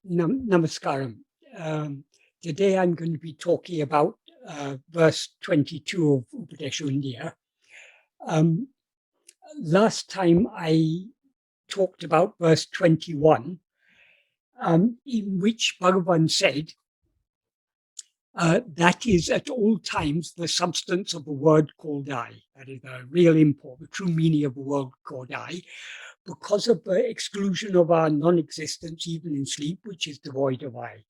Namaskaram. Today I'm going to be talking about verse 22 of Upadēśa Undiyār. Last time I talked about verse 21, in which Bhagavan said, that is at all times the substance of a word called I. That is the real import, the true meaning of a word called I, because of the exclusion of our non-existence even in sleep, which is devoid of I.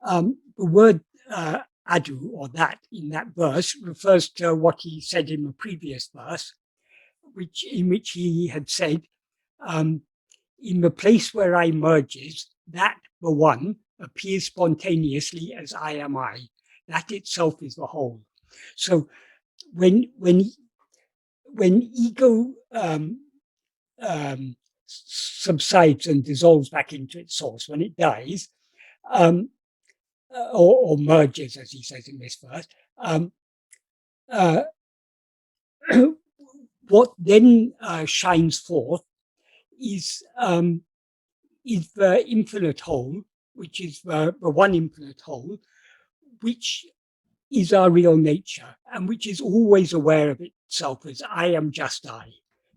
The word adu, or that, in that verse refers to what he said in the previous verse, in which he had said, in the place where I merges, that, the one, appears spontaneously as I am I. That itself is the whole. So when ego subsides and dissolves back into its source, when it dies, or merges, as he says in this verse, what then shines forth is the infinite whole, which is the one infinite whole, which is our real nature, and which is always aware of itself as I am just I.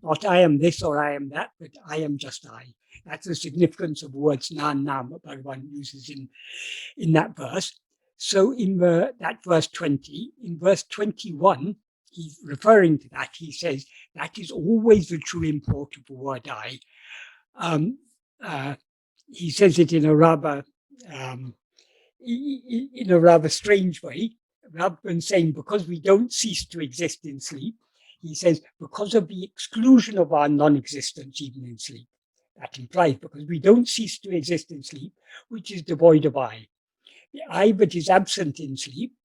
Not I am this or I am that, but I am just I. That's the significance of the words nāṉalla that Bhagavan uses in that verse. So in that verse 20, in verse 21, he's referring to that. He says that is always the true import of the word I. He says it in a rather strange way, rather than saying because we don't cease to exist in sleep. He says because of the exclusion of our non-existence even in sleep. That implies because we don't cease to exist in sleep, which is devoid of I. The I that is absent in sleep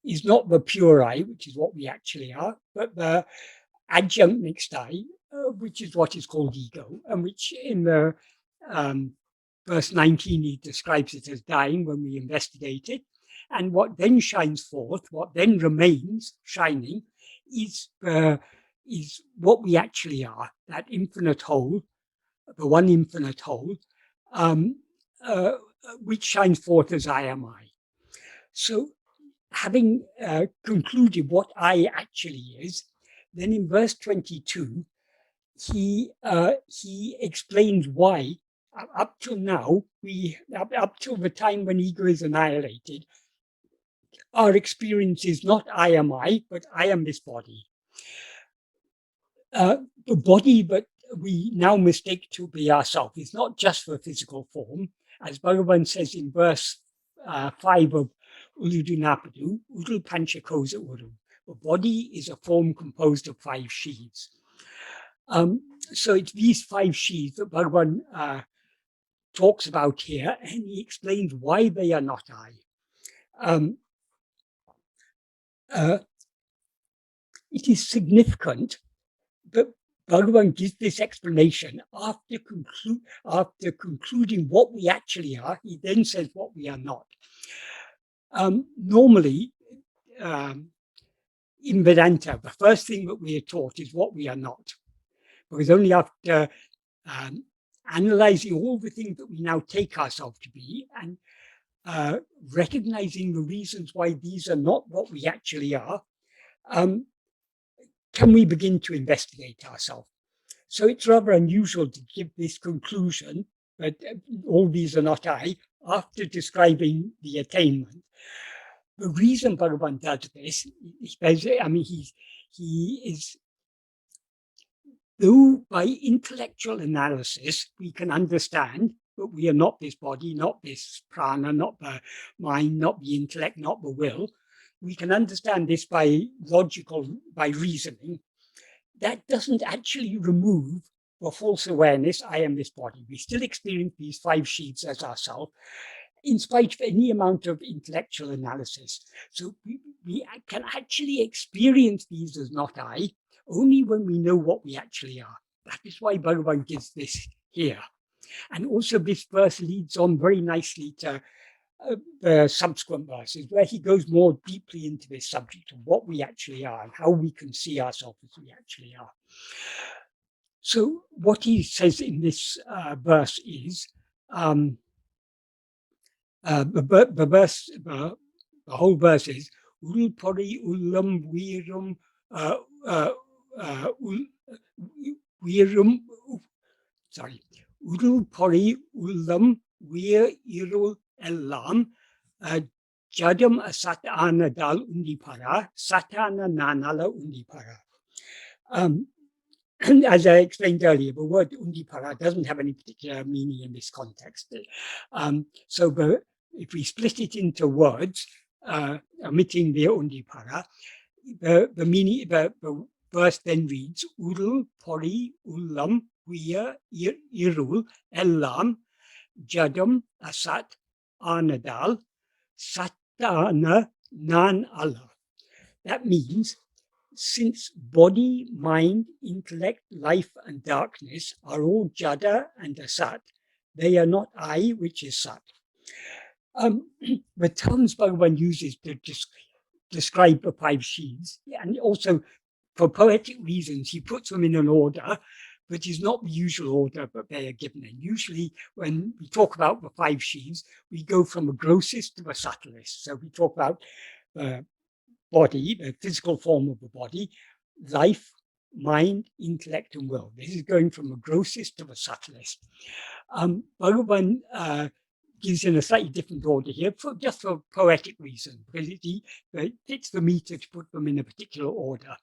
is not the pure I, which is what we actually are, but the adjunct mixed I, which is what is called ego, and which in the verse 19 he describes it as dying when we investigate it. And what then shines forth, what then remains shining, is what we actually are, that infinite whole, the one infinite whole, which shines forth as I am I. So having concluded what I actually is, then in verse 22, he explains why up till now, up till the time when ego is annihilated, our experience is not I am I, but I am this body. The body that we now mistake to be ourself is not just the physical form, as Bhagavan says in verse 5 of uḍalpoṟi, uḍal panchakosa uru. The body is a form composed of 5 sheaths. So it's these 5 sheaths that Bhagavan talks about here, and he explains why they are not I. It is significant that Bhagavan gives this explanation after concluding what we actually are. He then says what we are not. Normally, in Vedanta, the first thing that we are taught is what we are not. Because only after analyzing all the things that we now take ourselves to be and recognizing the reasons why these are not what we actually are, can we begin to investigate ourselves. So it's rather unusual to give this conclusion that all these are not I after describing the attainment. The reason Bhagavan does this, he is, though by intellectual analysis we can understand that we are not this body, not this prana, not the mind, not the intellect, not the will, we can understand this by reasoning. That doesn't actually remove the false awareness, I am this body. We still experience these 5 sheaths as ourselves, in spite of any amount of intellectual analysis. So we can actually experience these as not I, only when we know what we actually are. That is why Bhagavan gives this here. And also this verse leads on very nicely to the subsequent verses, where he goes more deeply into this subject of what we actually are and how we can see ourselves as we actually are. So what he says in this verse is, The whole verse is uḍalpoṟi, uḻḷam, virum, uḍalpoṟi, uḻḻam, uyir, iruḻ, ellām, jaḍamasat, āṇadāl, lundīpaṟa, sattāṉa, nāṉalla, vundīpaṟa. As I explained earlier, the word undīpaṟa doesn't have any particular meaning in this context. If we split it into words, omitting the undīpaṟa, the verse then reads uḍalpoṟi, uḻḷam, uyir, iruḻ, ellām, jaḍam, asat, āṇadāl, sattāṉa, nāṉalla. That means, since body, mind, intellect, life, and darkness are all jaḍa and asat, they are not I, which is sat. The terms Bhagavan uses to describe the 5 sheaths, and also for poetic reasons, he puts them in an order which is not the usual order that they are given in. Usually, when we talk about the 5 sheaths, we go from the grossest to the subtlest. So we talk about the body, the physical form of the body, life, mind, intellect, and will. This is going from the grossest to the subtlest. Bhagavan gives in a slightly different order here, just for poetic reason, because it fits the meter to put them in a particular order.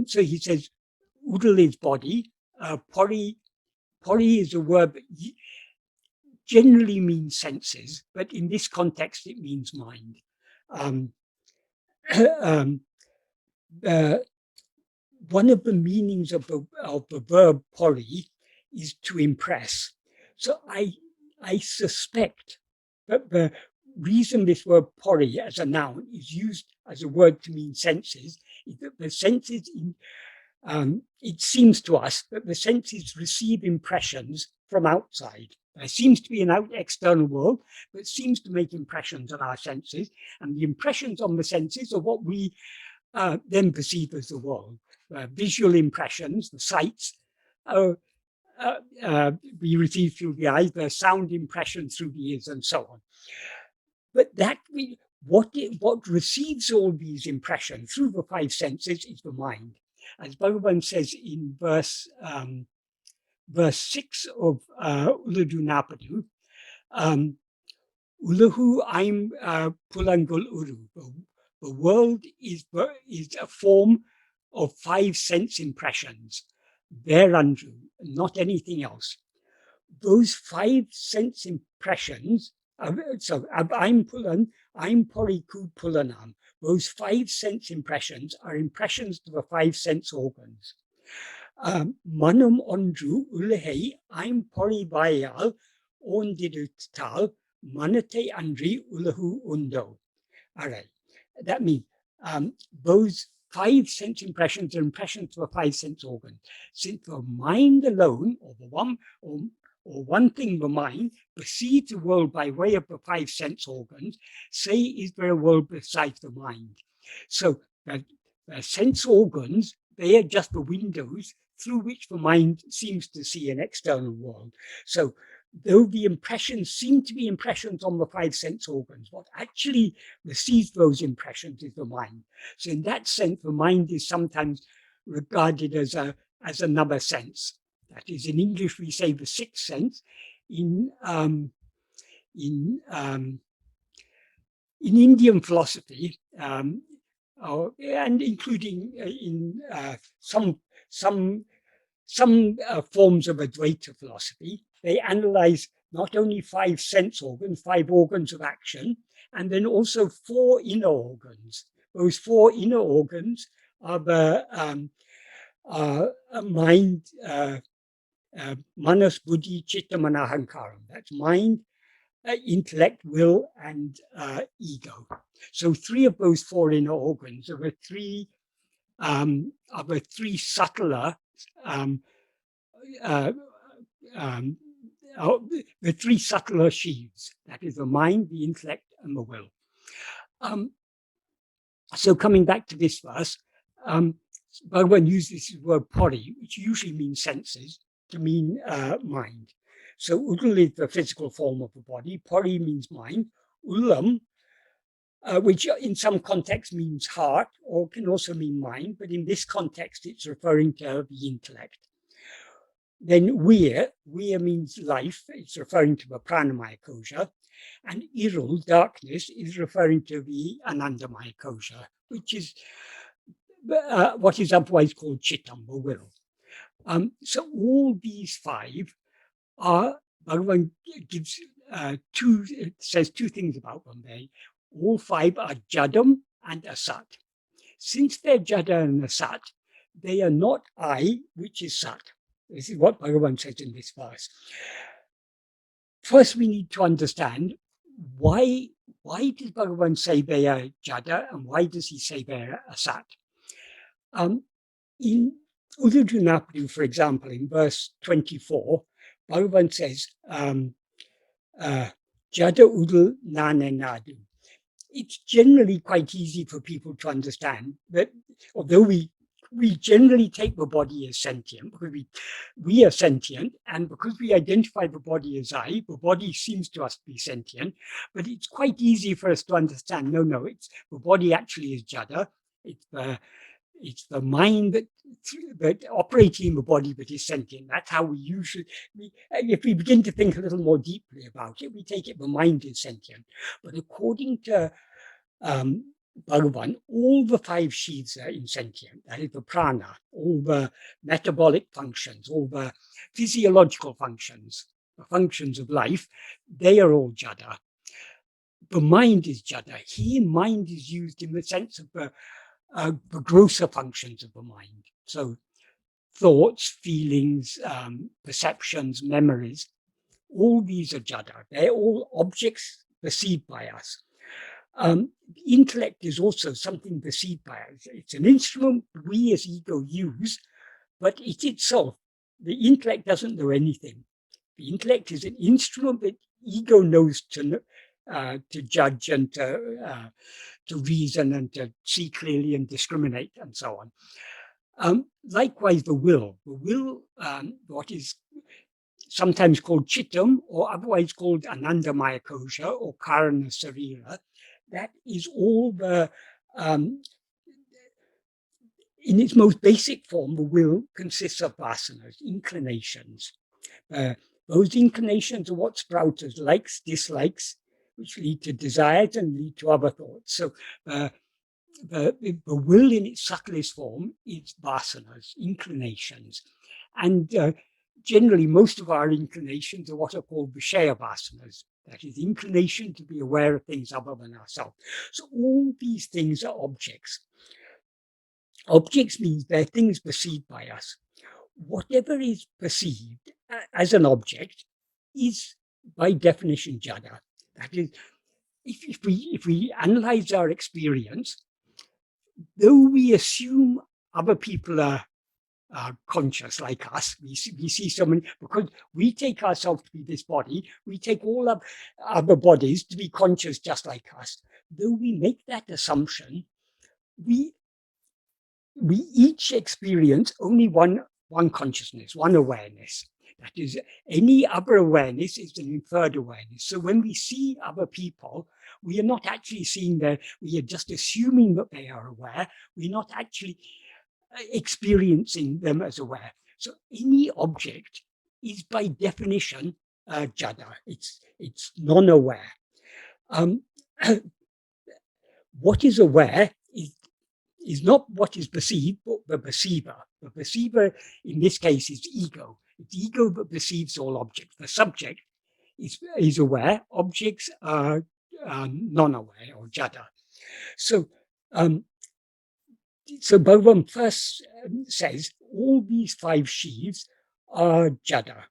So he says, uḍal is body, poṟi is a word that generally means senses, but in this context it means mind. One of the meanings of the verb poṟi is to impress. So I suspect that the reason this word poṟi as a noun is used as a word to mean senses is that the senses, it seems to us that the senses receive impressions from outside. There seems to be an external world that seems to make impressions on our senses, and the impressions on the senses are what we then perceive as the world. Visual impressions, the sights, we receive through the eyes, the sound impressions through the ears, and so on. But what receives all these impressions through the 5 senses is the mind. As Bhagavan says in verse 6 of uḷḷu, uḷľu aim pulangul uru. The world is a form of 5 sense impressions, thereunto, not anything else. Those 5 sense impressions, so aim poṟi ku pulanam. Those 5 sense impressions are impressions to the 5 sense organs. Manam ondru ullhei aim poṟi vayal ondirutal manate andri uḻḷu undo. All right, that means those 5 sense impressions are impressions to the 5 sense organs. Since the mind alone, or one thing, the mind, perceives the world by way of the 5 sense organs, say, is there a world besides the mind? So the sense organs, they are just the windows through which the mind seems to see an external world. So though the impressions seem to be impressions on the 5 sense organs, what actually receives those impressions is the mind. So in that sense, the mind is sometimes regarded as another sense. That is, in English we say the 6th sense. In Indian philosophy, and including in some forms of Advaita philosophy, they analyze not only 5 sense organs, 5 organs of action, and then also 4 inner organs. Those 4 inner organs are the mind, manas, buddhi, chitta, mana, ahankāram. That's mind, intellect, will, and ego. So 3 of those 4 inner organs are the 3 subtler, the 3 subtler sheaths. That is the mind, the intellect, and the will. So coming back to this verse, Bhagavan uses the word poṟi, which usually means senses, to mean mind. So uḍal is the physical form of the body, poṟi means mind, uḻḷam, which in some contexts means heart or can also mean mind, but in this context it's referring to the intellect. Then uyir means life, it's referring to the pranamaya kosha, and iruḻ, darkness, is referring to the āṇadāmaya kosha, which is what is otherwise called chittam, or will. So all these five are, Bhagavan gives says two things about them. All five are jaḍam and asat. Since they're jada and asat, they are not I, which is sat. This is what Bhagavan says in this verse. First, we need to understand why does Bhagavan say they are jada and why does he say they are asat? In uḍalpoṟi, for example, in verse 24, Bhagavan says, jada uḍal nāṇalla. It's generally quite easy for people to understand that although we generally take the body as sentient, because we are sentient, and because we identify the body as I, the body seems to us to be sentient, but it's quite easy for us to understand, no, the body actually is jada, it's the mind that operating in the body that is sentient. That's how we usually, if we begin to think a little more deeply about it, we take it the mind is sentient. But according to Bhagavan, all the five sheaths are insentient. That is the prana, all the metabolic functions, all the physiological functions, the functions of life, they are all jada. The mind is jada. Here, mind is used in the sense of the grosser functions of the mind. So thoughts, feelings, perceptions, memories, all these are jada. They're all objects perceived by us. Intellect is also something perceived by us. It's an instrument we as ego use, but it itself, the intellect doesn't know anything. The intellect is an instrument that ego knows to judge and to reason and to see clearly and discriminate and so on. Likewise, the will, what is sometimes called chittam or otherwise called āṇadāmaya kosha or karana sarira, that is all the, in its most basic form, the will consists of vasanas, inclinations. Those inclinations are what sprout as likes, dislikes, which lead to desires and lead to other thoughts. So the will in its subtlest form is vasanas, inclinations. And generally, most of our inclinations are what are called viṣaya-vāsanās. That is, inclination to be aware of things other than ourselves. So all these things are objects. Objects means they're things perceived by us. Whatever is perceived as an object is, by definition, jada. That is, if we analyze our experience, though we assume other people are conscious like us, we see someone, because we take ourselves to be this body, we take all of other bodies to be conscious just like us. Though we make that assumption, we each experience only one consciousness, one awareness. That is, any other awareness is an inferred awareness. So when we see other people, we are not actually seeing them, we are just assuming that they are aware. We're not actually experiencing them as aware. So any object is by definition jada. It's non-aware. What is aware is not what is perceived, but the perceiver. The perceiver in this case is ego. It's ego that perceives all objects. The subject is aware. Objects are non-aware or jada. So Bhagavan first says all these five sheaths are jada.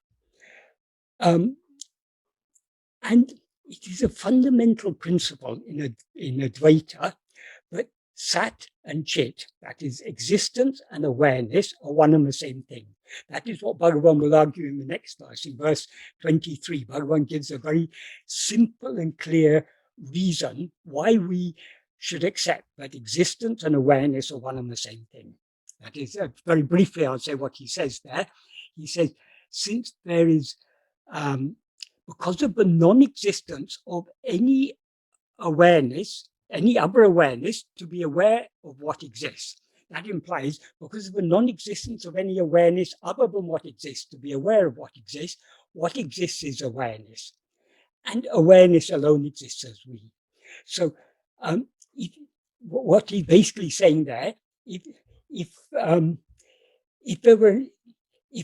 And it is a fundamental principle in Advaita that sat and chit, that is existence and awareness, are one and the same thing. That is what Bhagavan will argue in the next verse. In verse 23, Bhagavan gives a very simple and clear reason why we should accept that existence and awareness are one and the same thing. That is, very briefly, I'll say what he says there. He says, since there is because of the non-existence of any awareness, any other awareness, to be aware of what exists. That implies, because of the non-existence of any awareness other than what exists, to be aware of what exists is awareness. And awareness alone exists as we. So what he's basically saying there, if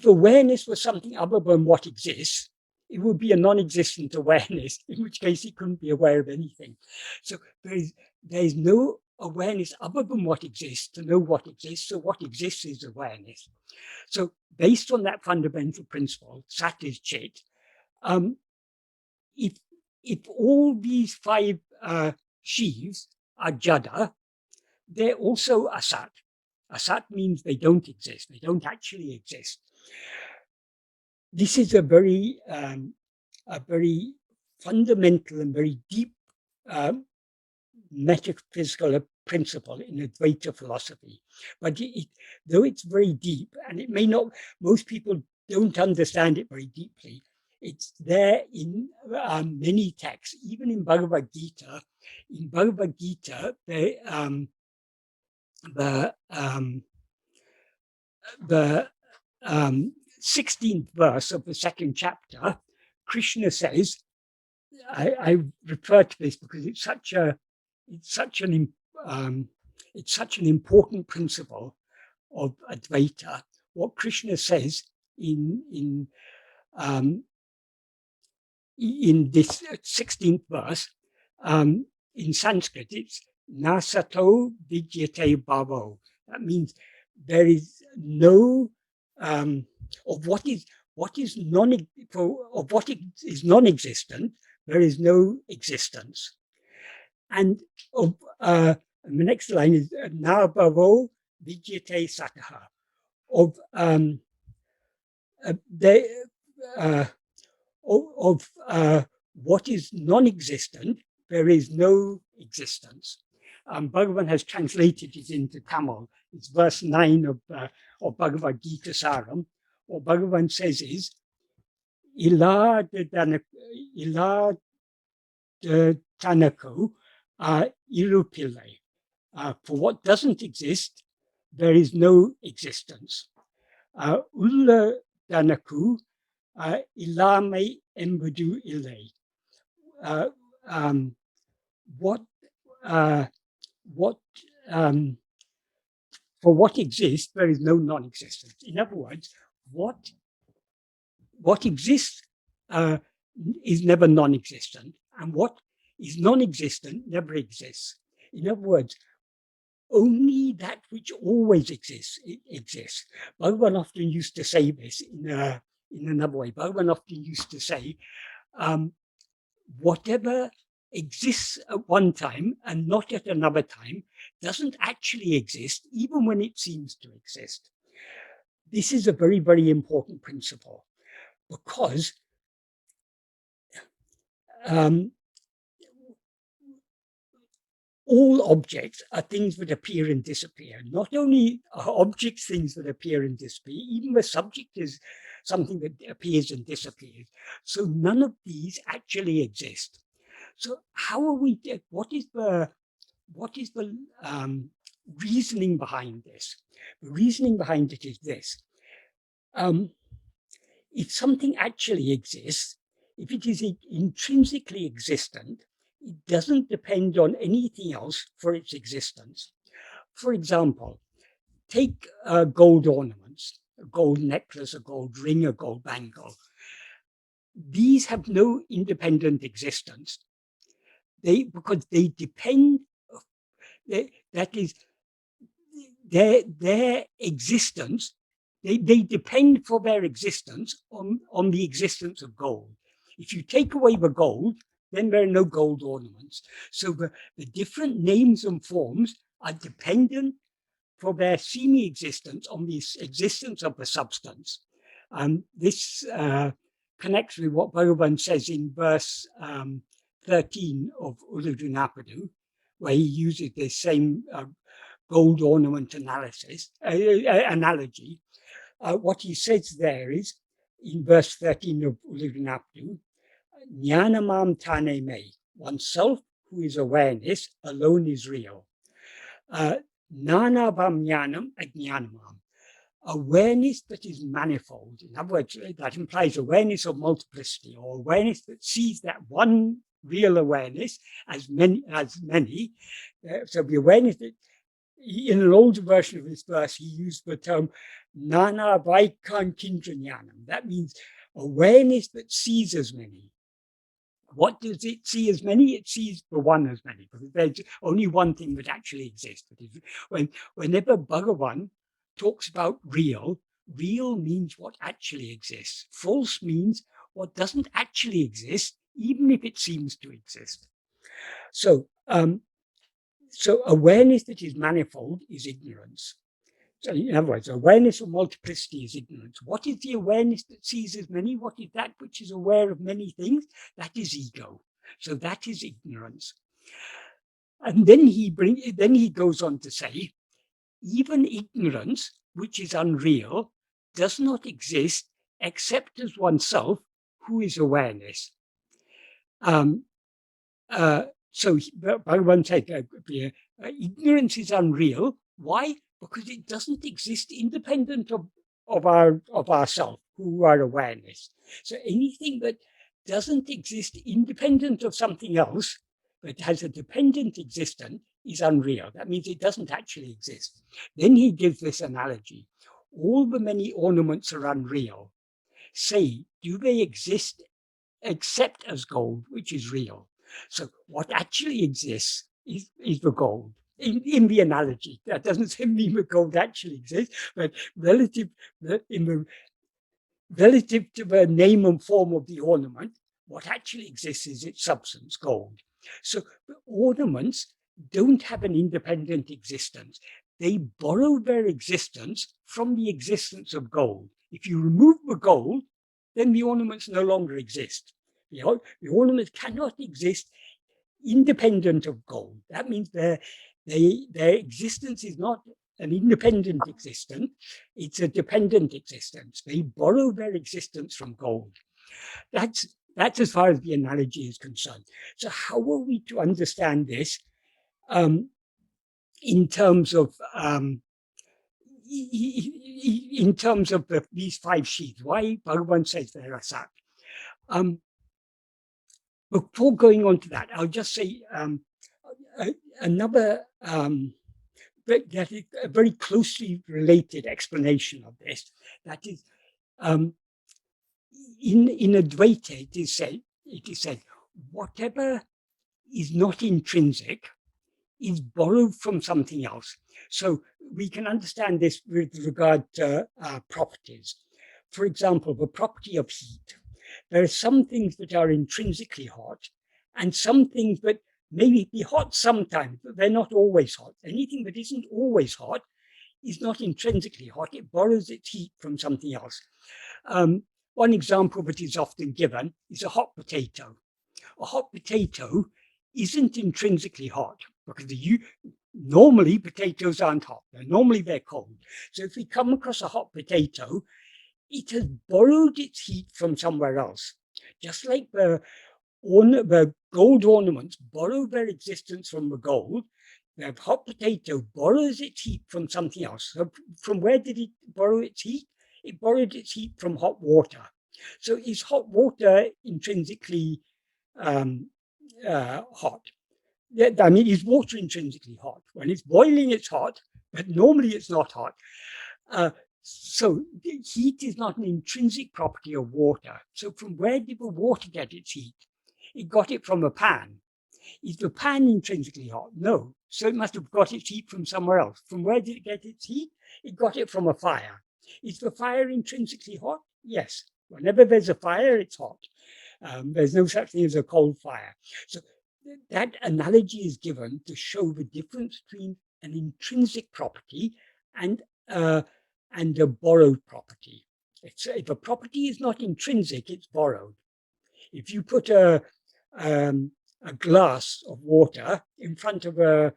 awareness was something other than what exists, it would be a non-existent awareness, in which case it couldn't be aware of anything. So there is no awareness other than what exists to know what exists, so what exists is awareness. So based on that fundamental principle, sat is chit, if all these five sheaths are jaḍa, they're also asat. Asat means they don't exist, they don't actually exist. This is a very fundamental and very deep metaphysical principle in Advaita philosophy. But though it's very deep, and it may not, most people don't understand it very deeply, it's there in many texts, even in Bhagavad Gita. In Bhagavad Gita, the 16th verse of the second chapter, Krishna says, I refer to this because it's such an important principle of Advaita. What Krishna says in this 16th verse, in Sanskrit, it's nasato vidyate bhavo. That means there is no of what is non-existent, there is no existence. And of the next line is na bhavo vidyate sattā. Of what is non-existent, there is no existence. Bhagavan has translated it into Tamil. It's verse 9 of Bhagavad Gita Saram. What Bhagavan says is, illā tanako iruḻ. For what doesn't exist, there is no existence. Uḻḷa danaku ellām embadu iruḻ. For what exists, there is no non-existence. In other words, what exists is never non-existent, and what is non-existent never exists. In other words, only that which always exists exists. Bhagavan often used to say this in another way. Bhagavan often used to say, whatever exists at one time and not at another time doesn't actually exist, even when it seems to exist. This is a very, very important principle, because all objects are things that appear and disappear. Not only are objects things that appear and disappear, even the subject is something that appears and disappears. So none of these actually exist. So how are we? What is the reasoning behind this? The reasoning behind it is this: if something actually exists, if it is intrinsically existent, it doesn't depend on anything else for its existence. For example, take gold ornaments, a gold necklace, a gold ring, a gold bangle. These have no independent existence. Because they depend, that is, their existence, they depend for their existence on the existence of gold. If you take away the gold, then there are no gold ornaments. So the different names and forms are dependent for their semi-existence on the existence of the substance. This connects with what Bhagavan says in verse 13 of uḍalpoṟi, where he uses the same gold ornament analogy. What he says there is, in verse 13 of uḷḷa, jnanamam tāne me, oneself, who is awareness, alone is real. Nānavam jnanam ajnanamam, awareness that is manifold. In other words, that implies awareness of multiplicity, or awareness that sees that one real awareness as many. So the awareness that, in an older version of this verse, he used the term nānavaikāṇ-kindra-jnanam. That means awareness that sees as many. What does it see as many? It sees the one as many, because there's only one thing that actually exists. Whenever Bhagavan talks about real, real means what actually exists. False means what doesn't actually exist, even if it seems to exist. So awareness that is manifold is ignorance. So in other words, awareness of multiplicity is ignorance. What is the awareness that sees as many? What is that which is aware of many things? That is ego. So that is ignorance. And then he goes on to say, even ignorance, which is unreal, does not exist except as oneself, who is awareness. So Bhagavan said, ignorance is unreal. Why? Because it doesn't exist independent of ourself, who are awareness. So anything that doesn't exist independent of something else, but has a dependent existence, is unreal. That means it doesn't actually exist. Then he gives this analogy. All the many ornaments are unreal. Say, do they exist except as gold, which is real? So what actually exists is the gold. In the analogy, that doesn't mean the gold actually exists, but relative to the name and form of the ornament, what actually exists is its substance, gold. So the ornaments don't have an independent existence. They borrow their existence from the existence of gold. If you remove the gold, then the ornaments no longer exist. The ornaments cannot exist independent of gold. That means their existence is not an independent existence, it's a dependent existence. They borrow their existence from gold. That's as far as the analogy is concerned. So how are we to understand this in terms of these five sheaths? Why Bhagavan says they are asat? Before going on to that, I'll just say another that is a very closely related explanation of this. That is, in Advaita, it is said, whatever is not intrinsic is borrowed from something else. So we can understand this with regard to properties. For example, the property of heat. There are some things that are intrinsically hot, and some things that maybe be hot sometimes, but they're not always hot. Anything that isn't always hot is not intrinsically hot. It borrows its heat from something else. One example that is often given is a hot potato. A hot potato isn't intrinsically hot, because normally potatoes aren't hot. Normally they're cold. So if we come across a hot potato, it has borrowed its heat from somewhere else. Just like the gold ornaments borrow their existence from the gold, the hot potato borrows its heat from something else. So from where did it borrow its heat? It borrowed its heat from hot water. So is hot water intrinsically hot? I mean, is water intrinsically hot? When it's boiling, it's hot, but normally it's not hot. So heat is not an intrinsic property of water. So from where did the water get its heat? It got it from a pan. Is the pan intrinsically hot? No. So it must have got its heat from somewhere else. From where did it get its heat? It got it from a fire. Is the fire intrinsically hot? Yes. Whenever there's a fire, it's hot. There's no such thing as a cold fire. So that analogy is given to show the difference between an intrinsic property and a borrowed property. If a property is not intrinsic, it's borrowed. If you put a glass of water in front of or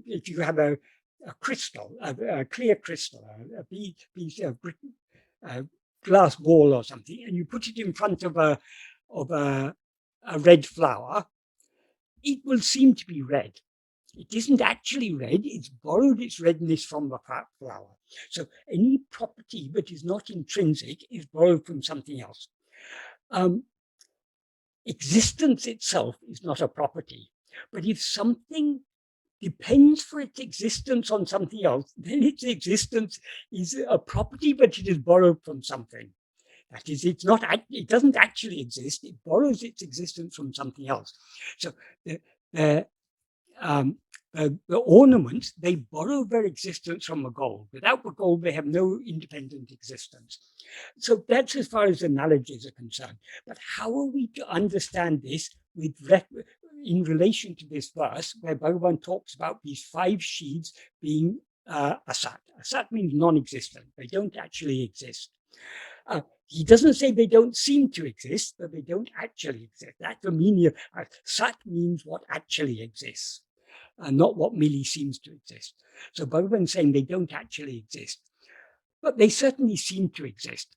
if you have a crystal, a clear crystal, a piece of glass ball or something, and you put it in front of a red flower, it will seem to be red. It isn't actually red, it's borrowed its redness from the flower. So any property that is not intrinsic is borrowed from something else. Existence itself is not a property, but if something depends for its existence on something else, then its existence is a property, but it is borrowed from something. That is, it doesn't actually exist, it borrows its existence from something else. So the ornaments, they borrow their existence from the gold. Without the gold, they have no independent existence. So that's as far as analogies are concerned. But how are we to understand this in relation to this verse, where Bhagavan talks about these 5 sheaths being asat? Asat means non-existent. They don't actually exist. He doesn't say they don't seem to exist, but they don't actually exist. That's the meaning of sat means what actually exists, and not what merely seems to exist. So Bhagavan is saying they don't actually exist, but they certainly seem to exist.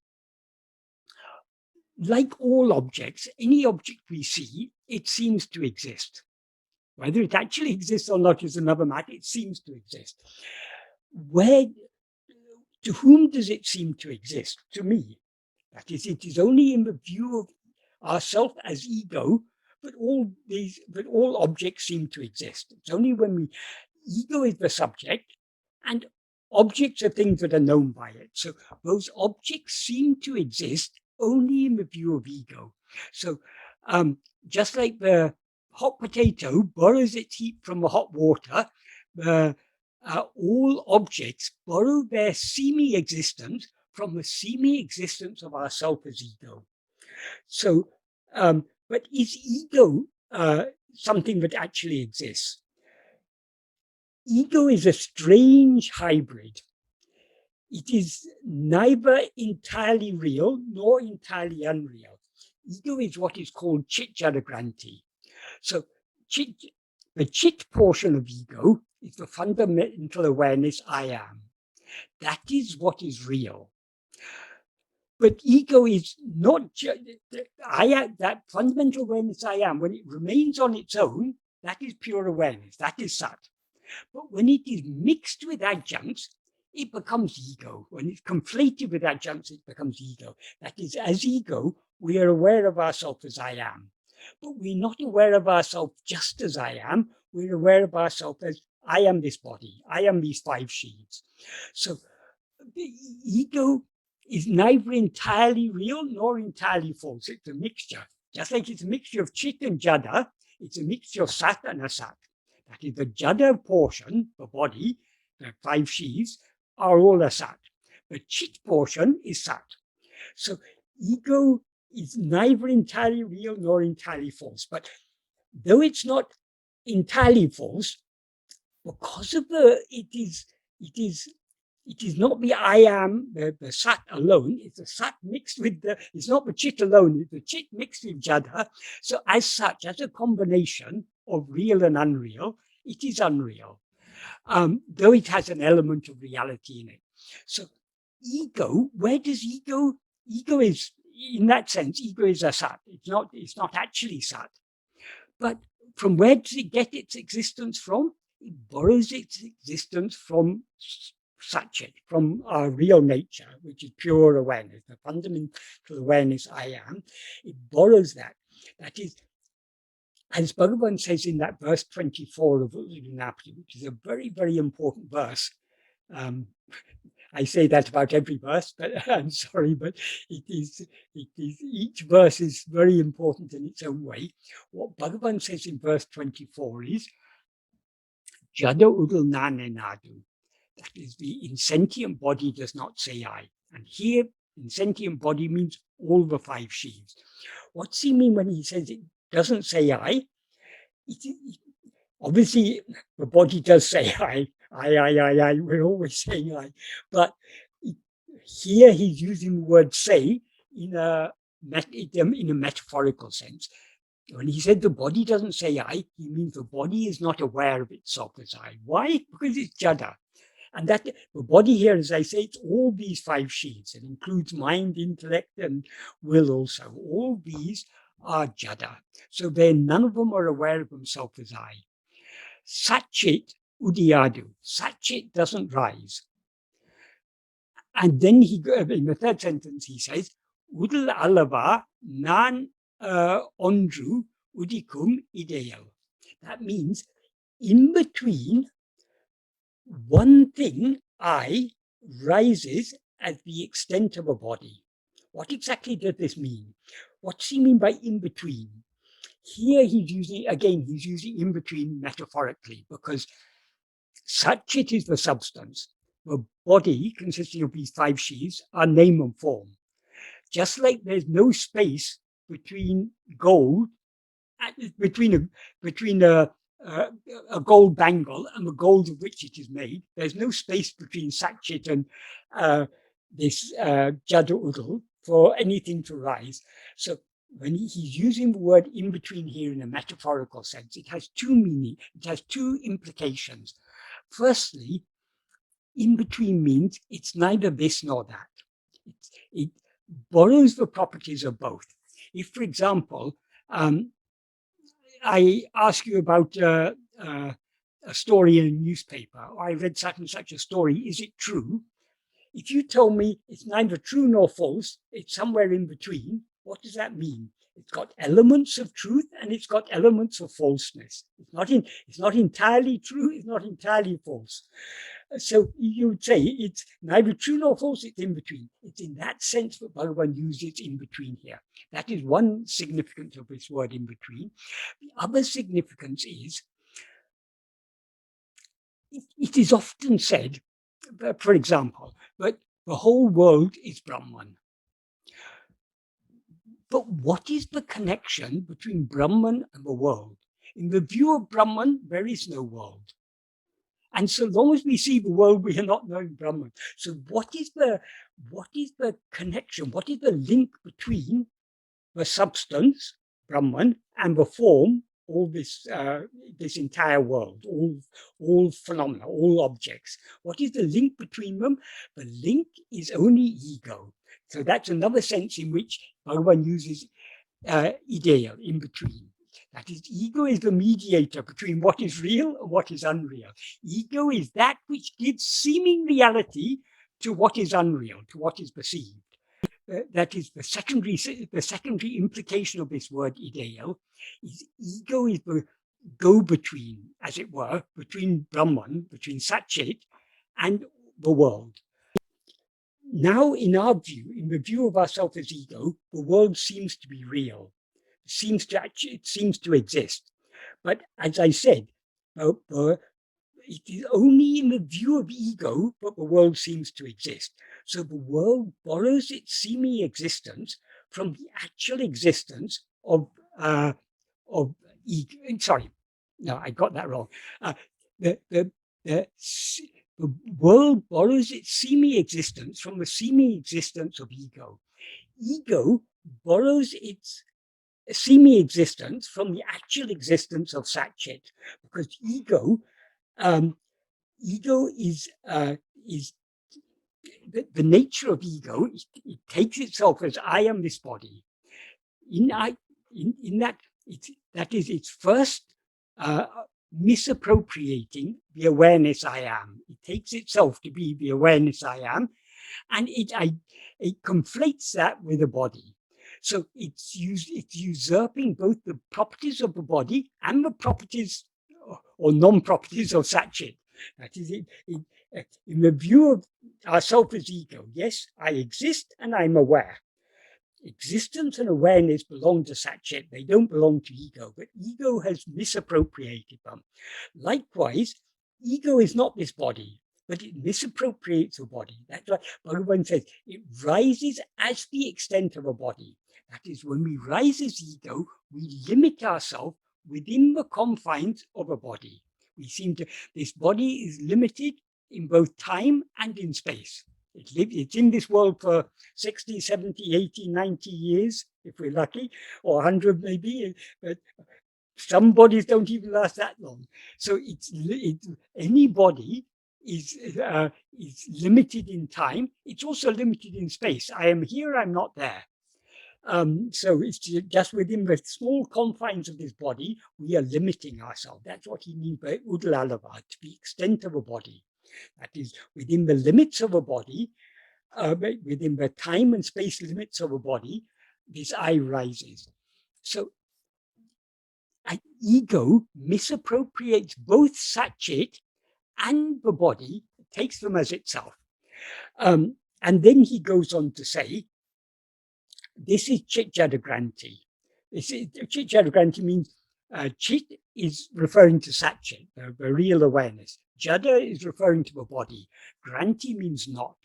Like all objects, any object we see, it seems to exist. Whether it actually exists or not is another matter. It seems to exist. To whom does it seem to exist? To me. That is, it is only in the view of ourself as ego that all objects seem to exist. It's only when ego is the subject, and objects are things that are known by it. So those objects seem to exist only in the view of ego. So just like the hot potato borrows its heat from the hot water, all objects borrow their seeming existence from the seeming existence of ourself as ego. So, but is ego something that actually exists? Ego is a strange hybrid. It is neither entirely real nor entirely unreal. Ego is what is called chit jadagranti. So the chit portion of ego is the fundamental awareness I am. That is what is real. But ego is not just that fundamental awareness I am. When it remains on its own, that is pure awareness. That is sat. But when it is mixed with adjuncts, it becomes ego. When it's conflated with adjuncts, it becomes ego. That is, as ego, we are aware of ourselves as I am. But we're not aware of ourselves just as I am. We're aware of ourselves as I am this body. I am these 5 sheaths. So the ego is neither entirely real nor entirely false. It's a mixture. Just like it's a mixture of chit and jada, it's a mixture of sat and asat. That is, the jada portion, the body, the 5 sheaths, are all asat. The chit portion is sat. So ego is neither entirely real nor entirely false. But though it's not entirely false, because of it is not the I am, the sat alone, it's the sat mixed with it's not the chit alone, it's the chit mixed with jada. So as such, as a combination of real and unreal, it is unreal, though it has an element of reality in it. So ego, where does ego is, in that sense, ego is a sat. It's not actually sat. But from where does it get its existence from? It borrows its existence from Satchit, from our real nature, which is pure awareness, the fundamental awareness I am. It borrows that. That is, as Bhagavan says in that verse 24 of uḍalpoṟi, which is a very, very important verse. I say that about every verse, but I'm sorry, but it is each verse is very important in its own way. What Bhagavan says in verse 24 is, Jada uḍal nāṇenādu. That is, the insentient body does not say I. And here, insentient body means all the 5 sheaths. What's he mean when he says it doesn't say I? Obviously, the body does say I. We're always saying I. But here he's using the word say in a metaphorical sense. When he said the body doesn't say I, he means the body is not aware of itself as I. Why? Because it's jada. And that the body here, as I say, it's all these 5 sheaths. It includes mind, intellect, and will also. All these are jada. So none of them are aware of themselves as I. Satchit Undiyār. Satchit doesn't rise. And then in the third sentence, he says, uḍalpoṟi nān ondru udikum ideal. That means in between, one thing, I, rises at the extent of a body. What exactly does this mean? What does he mean by in between? Here he's using in between metaphorically, because satchit is the substance. The body, consisting of these 5 sheaths, are name and form. Just like there's no space between gold, between a gold bangle and the gold of which it is made, there's no space between satchit and this jada uḍal for anything to rise. So when he's using the word in between here in a metaphorical sense, it has 2 meanings, it has 2 implications. Firstly, in between means it's neither this nor that. It borrows the properties of both. If, for example, I ask you about a story in a newspaper, or I read such and such a story, is it true? If you tell me it's neither true nor false, it's somewhere in between, what does that mean? It's got elements of truth and it's got elements of falseness. It's not entirely true, it's not entirely false. So you would say it's neither true nor false, it's in between. It's in that sense that Bhagavan uses in between here. That is one significance of this word in between. The other significance is, it is often said, for example, that the whole world is Brahman. But what is the connection between Brahman and the world? In the view of Brahman, there is no world. And so long as we see the world, we are not knowing Brahman. So what is the connection? What is the link between the substance, Brahman, and the form, all this entire world, all phenomena, all objects? What is the link between them? The link is only ego. So that's another sense in which Bhagavan uses ideal, in between. That is, ego is the mediator between what is real and what is unreal. Ego is that which gives seeming reality to what is unreal, to what is perceived. That is the secondary implication of this word ideal. Is ego is the go-between, as it were, between Brahman, between Satchit, and the world. Now, in our view, in the view of ourselves as ego, the world seems to be real. It seems to exist. But as I said, it is only in the view of ego that the world seems to exist. So the world borrows its seeming existence from the actual existence of ego. Sorry, no, I got that wrong. The world borrows its seeming existence from the seeming existence of ego. Ego borrows its seeming existence from the actual existence of Satchit, because ego is the nature of ego. It takes itself as I am this body. In that is its first misappropriating the awareness I am. It takes itself to be the awareness I am, and it conflates that with a body. So it's usurping both the properties of the body and the properties or non-properties of Satchit. That is, in the view of ourself as ego, yes, I exist and I'm aware. Existence and awareness belong to Satchit. They don't belong to ego, but ego has misappropriated them. Likewise, ego is not this body, but it misappropriates a body. That's why Bhagavan says it rises as the extent of a body. That is, when we rise as ego, we limit ourselves within the confines of a body. This body is limited in both time and in space. It's in this world for 60, 70, 80, 90 years, if we're lucky, or 100 maybe, but some bodies don't even last that long. So any body is limited in time. It's also limited in space. I am here, I'm not there. So it's just within the small confines of this body, we are limiting ourselves. That's what he means by uḍalpoṟi, to the extent of a body. That is, within the limits of a body, within the time and space limits of a body, this I rises. So an ego misappropriates both satchit and the body, takes them as itself. And then he goes on to say, this is chit jaḍagranti. Chit jaḍagranti means chit is referring to satchit, the real awareness. Jada is referring to the body. Granti means not.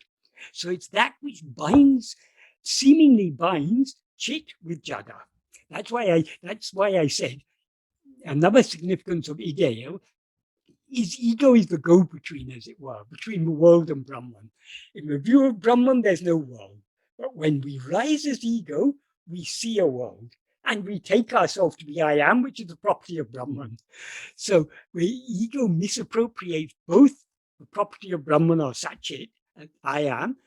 So it's that which binds, seemingly binds chit with jada. That's why I said another significance of ego is the go-between, as it were, between the world and Brahman. In the view of Brahman, there's no world. But when we rise as ego, we see a world. And we take ourselves to be I am, which is the property of Brahman. So the ego misappropriates both the property of Brahman or satchit, I am,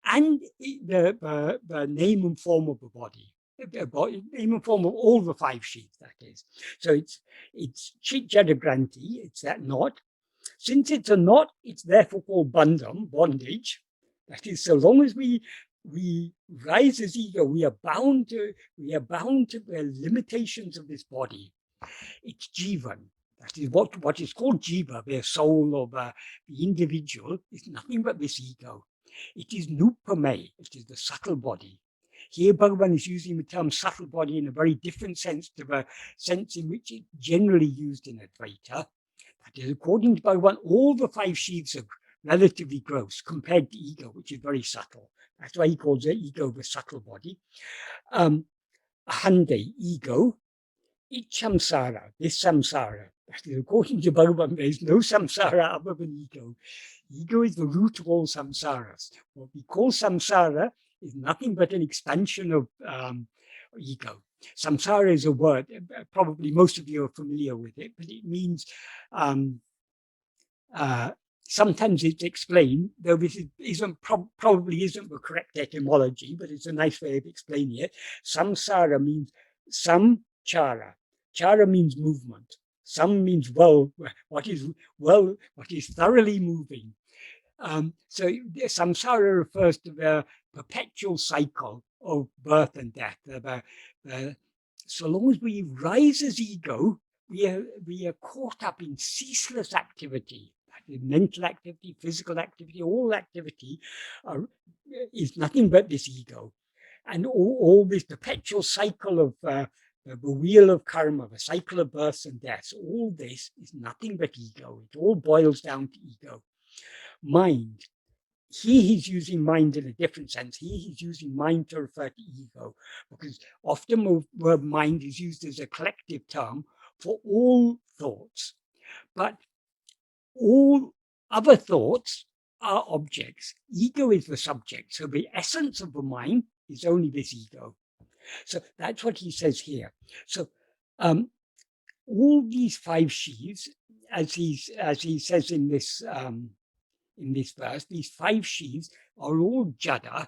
and the name and form of the body. Name and form of all the 5 sheaths, that is. So it's chit jaḍagranti, it's that knot. Since it's a knot, it's therefore called bandham, bondage. That is, so long as we rise as ego, we are bound to the limitations of this body. It's jivan. That is what is called jiva, the soul of the individual, is nothing but this ego. It is nupame, it is the subtle body. Here Bhagavan is using the term subtle body in a very different sense to the sense in which it's generally used in Advaita. That is, according to Bhagavan, all the 5 sheaths are relatively gross compared to ego, which is very subtle. That's why he calls the ego the subtle body. Ahande, ego, samsara, this samsara. That is, according to Bhagavan, there is no samsara other than ego. Ego is the root of all samsaras. What we call samsara is nothing but an expansion of ego. Samsara is a word, probably most of you are familiar with it, but it means, sometimes it's explained, though this probably isn't the correct etymology, but it's a nice way of explaining it. Samsara means samchara. Chara means movement. Sam means what is thoroughly moving. So samsara refers to the perpetual cycle of birth and death. So long as we rise as ego, we are caught up in ceaseless activity. Mental activity, physical activity, all activity is nothing but this ego. And all this perpetual cycle of the wheel of karma, the cycle of births and deaths, all this is nothing but ego. It all boils down to ego. Mind. Here he's using mind in a different sense. Here he's using mind to refer to ego, because often the word mind is used as a collective term for all thoughts. But all other thoughts are objects. Ego is the subject. So the essence of the mind is only this ego. So that's what he says here. So all these 5 sheaths, as he says in this verse, these 5 sheaths are all jada,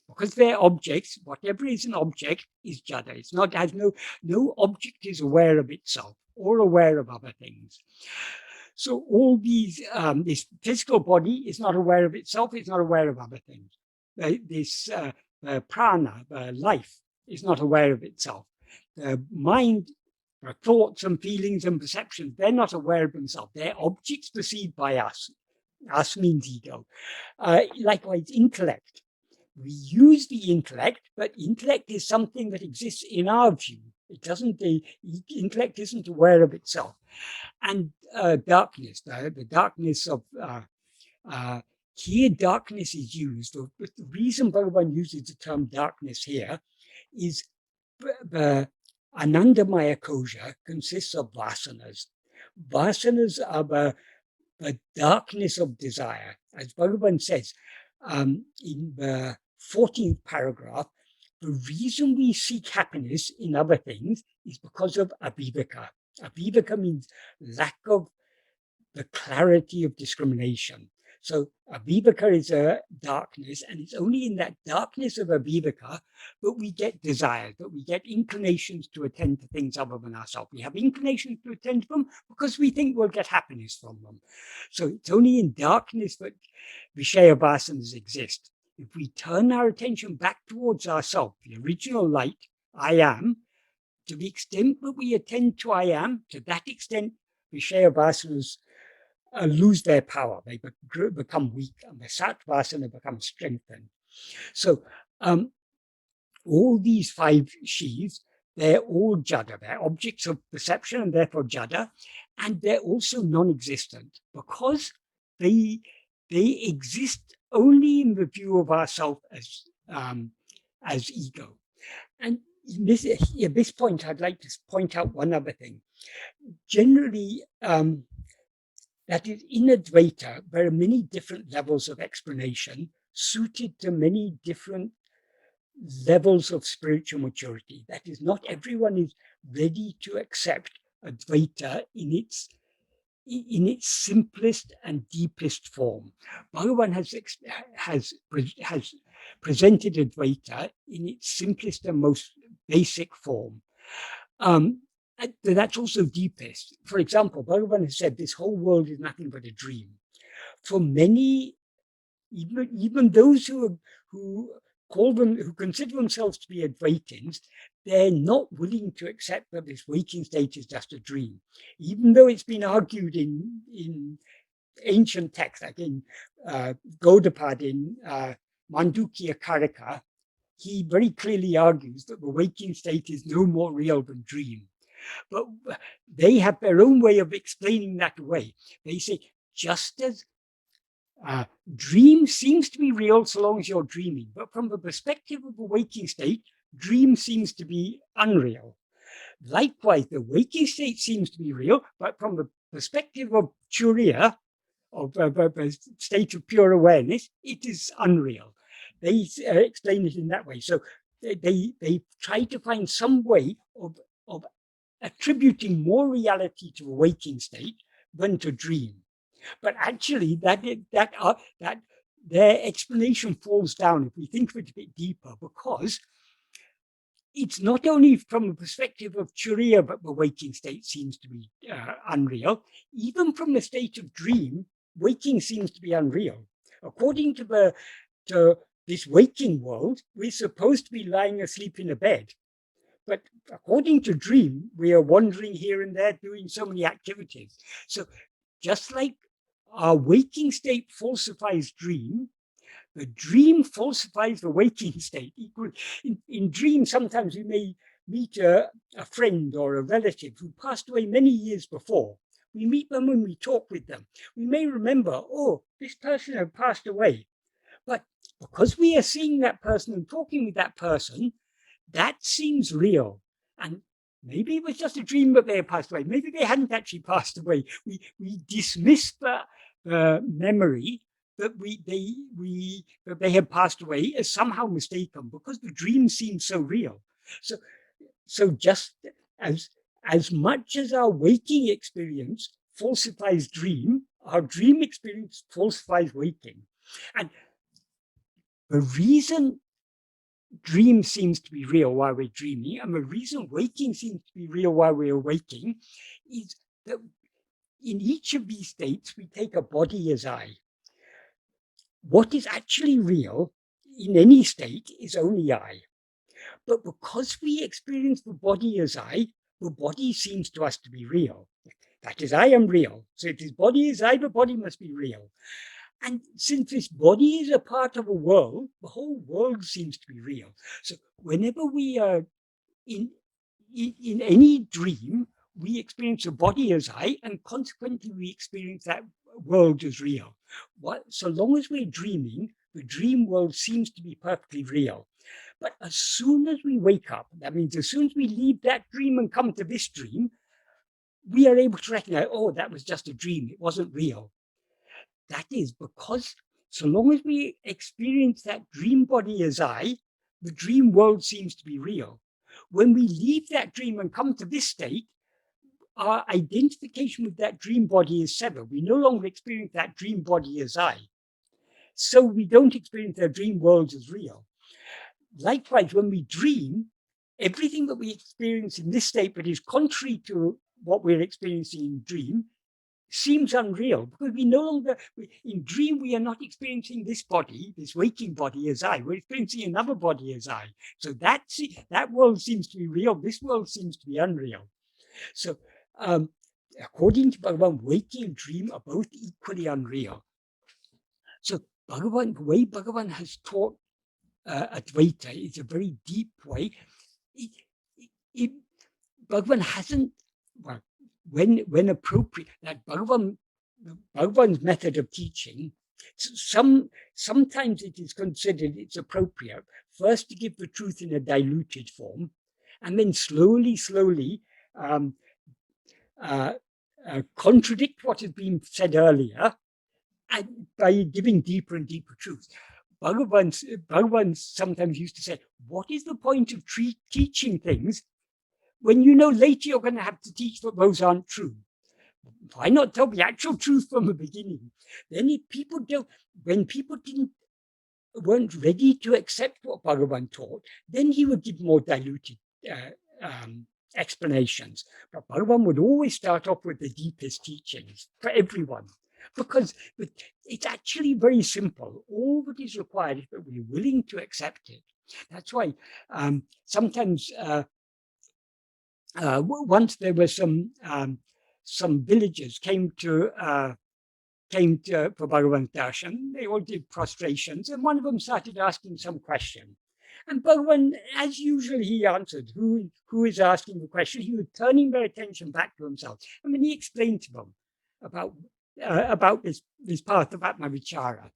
because they're objects. Whatever is an object is jada. It's not, has no object is aware of itself or aware of other things. So all these, this physical body is not aware of itself, it's not aware of other things. This prana, life, is not aware of itself. The mind, thoughts and feelings and perceptions, they're not aware of themselves. They're objects perceived by us. Us means ego. Likewise, intellect. We use the intellect, but intellect is something that exists in our view. It doesn't. The intellect isn't aware of itself. And darkness, the darkness of here, darkness is used. The reason Bhagavan uses the term darkness here is the Anandamaya kosha consists of vasanas. Vasanas are the darkness of desire. As Bhagavan says in the 14th paragraph, the reason we seek happiness in other things is because of aviveka. Aviveka means lack of the clarity of discrimination. So avivaka is a darkness, and it's only in that darkness of avivaka that we get desires, that we get inclinations to attend to things other than ourselves. We have inclinations to attend to them because we think we'll get happiness from them. So it's only in darkness that viṣaya-vāsanās exist. If we turn our attention back towards ourself, the original light, I am, to the extent that we attend to I am, to that extent, viṣaya-vāsanās lose their power. They become weak, and the sattvāsana becomes strengthened. So all these 5 sheaths, they're all jaḍa. They're objects of perception and therefore jaḍa, and they're also non-existent because they exist only in the view of ourself as ego. And at this point, I'd like to point out one other thing. Generally, that is, in Advaita, there are many different levels of explanation suited to many different levels of spiritual maturity. That is, not everyone is ready to accept Advaita in its simplest and deepest form. Bhagavan has presented Advaita in its simplest and most basic form. That's also deepest. For example, Bhagavan has said this whole world is nothing but a dream. For many, even those who consider themselves to be Advaitins, they're not willing to accept that this waking state is just a dream, even though it's been argued in ancient texts, like in Gaudapada, in Mandukya Karika. He very clearly argues that the waking state is no more real than dream. But they have their own way of explaining that away. They say, just as dream seems to be real so long as you're dreaming, but from the perspective of the waking state, dream seems to be unreal. Likewise, the waking state seems to be real, but from the perspective of turiya, of the state of pure awareness, it is unreal. They explain it in that way. So they try to find some way of attributing more reality to a waking state than to dream. But actually, that their explanation falls down if we think of it a bit deeper, because it's not only from the perspective of turiya that the waking state seems to be unreal. Even from the state of dream, waking seems to be unreal. According to this waking world, we're supposed to be lying asleep in a bed. But according to dream, we are wandering here and there, doing so many activities. So just like our waking state falsifies dream, the dream falsifies the waking state. In dream, sometimes we may meet a friend or a relative who passed away many years before. We meet them and we talk with them. We may remember, oh, this person had passed away. But because we are seeing that person and talking with that person, that seems real. And maybe it was just a dream that they had passed away. Maybe they hadn't actually passed away. We dismiss the memory that they had passed away as somehow mistaken because the dream seems so real. So just as much as our waking experience falsifies dream, our dream experience falsifies waking. And the reason dream seems to be real while we're dreaming, and the reason waking seems to be real while we're waking, is that in each of these states, we take a body as I. What is actually real in any state is only I. But because we experience the body as I, the body seems to us to be real. That is, I am real. So if this body is I, the body must be real. And since this body is a part of a world, the whole world seems to be real. So whenever we are in any dream, we experience a body as I, and consequently we experience that world as real. So long as we're dreaming, the dream world seems to be perfectly real. But as soon as we wake up, that means as soon as we leave that dream and come to this dream, we are able to recognize, oh, that was just a dream, it wasn't real. That is because so long as we experience that dream body as I, the dream world seems to be real. When we leave that dream and come to this state, our identification with that dream body is severed. We no longer experience that dream body as I. so we don't experience our dream worlds as real. Likewise, when we dream, everything that we experience in this state, but is contrary to what we're experiencing in dream, seems unreal, because we no longer, in dream, we are not experiencing this body, this waking body as I. We're experiencing another body as I. So that world seems to be real. This world seems to be unreal. So according to Bhagavan, waking and dream are both equally unreal. So Bhagavan, the way Bhagavan has taught Advaita is a very deep way. Bhagavan hasn't, well, when appropriate, that Bhagavan's method of teaching, sometimes it is considered it's appropriate first to give the truth in a diluted form, and then slowly contradict what has been said earlier, and by giving deeper and deeper truth. Bhagavan sometimes used to say, what is the point of teaching things when you know later you're going to have to teach that those aren't true? Why not tell the actual truth from the beginning? Then when people weren't ready to accept what Bhagavan taught, then he would give more diluted explanations. But Bhagavan would always start off with the deepest teachings for everyone, because it's actually very simple. All that is required is that we're willing to accept it. That's why sometimes once there were some villagers came to for Bhagavan's darshan. They all did prostrations, and one of them started asking some question. And Bhagavan, as usual, he answered, who is asking the question? He was turning their attention back to himself. And then he explained to them about this path of Atma Vichara.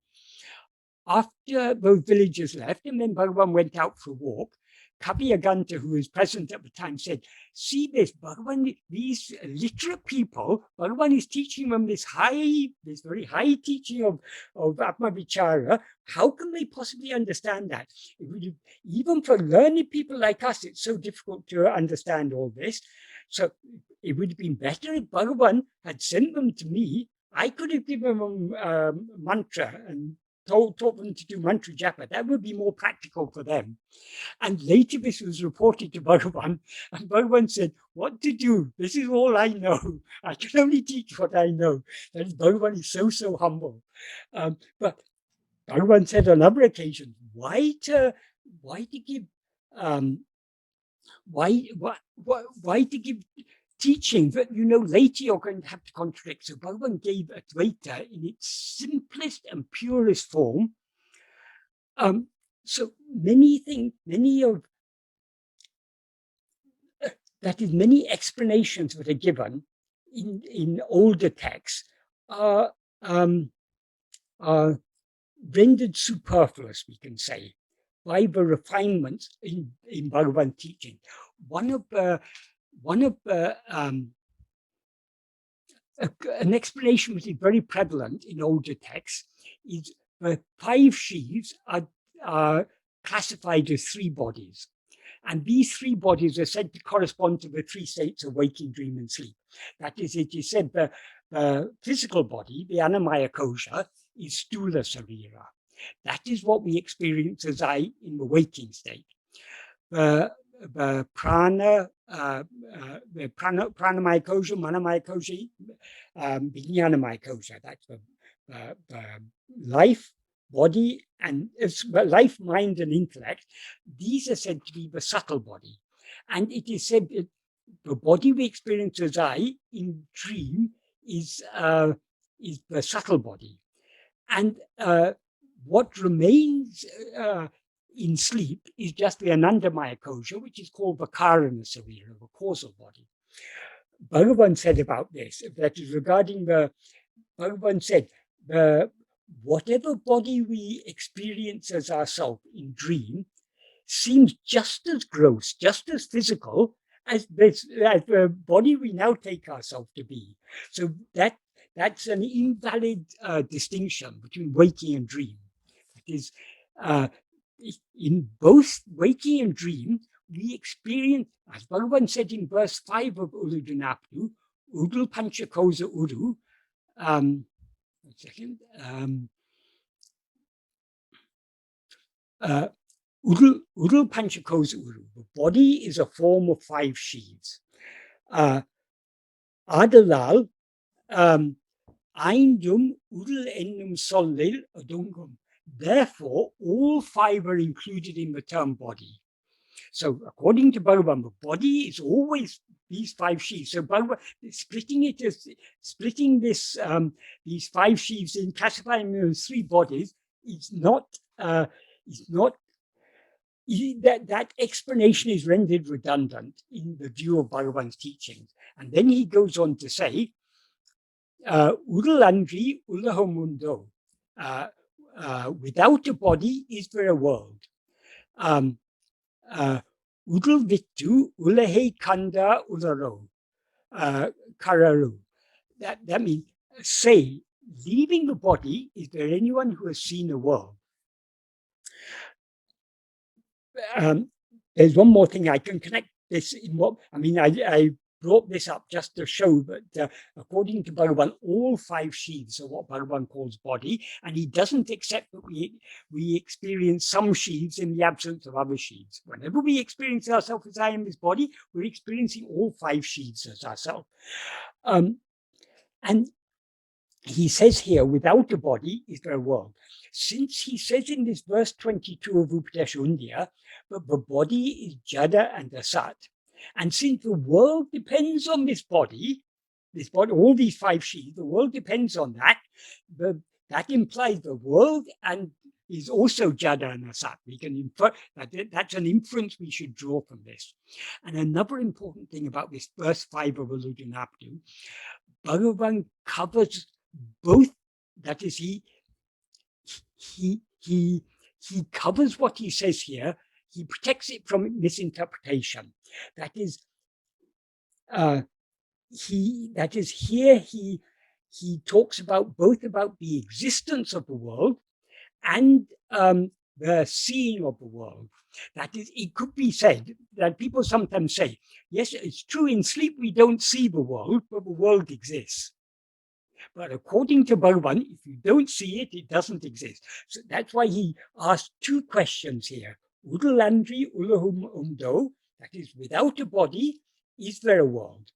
After those villagers left, and then Bhagavan went out for a walk, Kavyaganta, who was present at the time, said, see this, Bhagavan, these literate people, Bhagavan is teaching them this very high teaching of Atma Vichara. How can they possibly understand that? Even for learned people like us, it's so difficult to understand all this. So it would have been better if Bhagavan had sent them to me. I could have given them mantra and taught them to do mantra japa. That would be more practical for them. And later this was reported to Bhagavan, and Bhagavan said, what to do? This is all I know. I can only teach what I know. And Bhagavan is so humble. But Bhagavan said on other occasions, why to give teaching that later you're going to have to contradict. So Bhagavan gave Advaita in its simplest and purest form. So many explanations that are given in older texts are rendered superfluous, we can say, by the refinements in Bhagavan teaching. An explanation which is very prevalent in older texts is the 5 sheaths are classified as 3 bodies. And these 3 bodies are said to correspond to the 3 states of waking, dream, and sleep. That is, it is said the physical body, the Annamaya Kosha, is Sthula Sarira. That is what we experience as I in the waking state. The pranamaya kosha, manamaya kosha, vijnanamaya kosha. That's the life, body, and life, mind, and intellect. These are said to be the subtle body. And it is said that the body we experience as I in dream is the subtle body. And what remains in sleep is just the Anandamaya Kosha, which is called the Karana Sarira, the causal body. Bhagavan said about this, that is regarding Bhagavan said, whatever body we experience as ourself in dream seems just as gross, just as physical as the body we now take ourselves to be. So that's an invalid distinction between waking and dream. That is, in both waking and dream, we experience, as Bhagavan said in verse 5 of Uḍalpoṟi, uḍal panchakosa uru. uḍal panchakosa uru. The body is a form of 5 sheaths. āṇadāl aindum uḍal ennum sollil adungum. Therefore, all 5 are included in the term body. So, according to Bhagavan, the body is always these 5 sheaths. So, Bhagavan splitting this these 5 sheaths and classifying them as 3 bodies is not that explanation is rendered redundant in the view of Bhagavan's teachings. And then he goes on to say, uḍalandri ullahomundo. Without a body, is there a world? Uḍal vittu ullahe kanda ullaro kararu. That means, say, leaving the body, is there anyone who has seen a world? There's one more thing I can connect this in what, I mean, I brought this up just to show that according to Bhagavan, all 5 sheaths are what Bhagavan calls body, and he doesn't accept that we experience some sheaths in the absence of other sheaths. Whenever we experience ourselves as I am this body, we're experiencing all 5 sheaths as ourselves. And he says here, without a body, is there a world? Since he says in this verse 22 of Upadēśa Undiyār that the body is jaḍa and asat, and since the world depends on this body, all these 5 sheaths, the world depends on that, that implies the world and is also jaḍa and asat. We can infer that's an inference we should draw from this. And another important thing about this verse 5 of Uḍalpoṟi, Bhagavan covers both, that is, he covers what he says here. He protects it from misinterpretation. That is, here he talks about both about the existence of the world and the seeing of the world. That is, it could be said that people sometimes say, yes, it's true, in sleep we don't see the world, but the world exists. But according to Bhagavan, if you don't see it, it doesn't exist. So that's why he asked 2 questions here. Uḍalandri ullahomundo, that is, without a body, is there a world?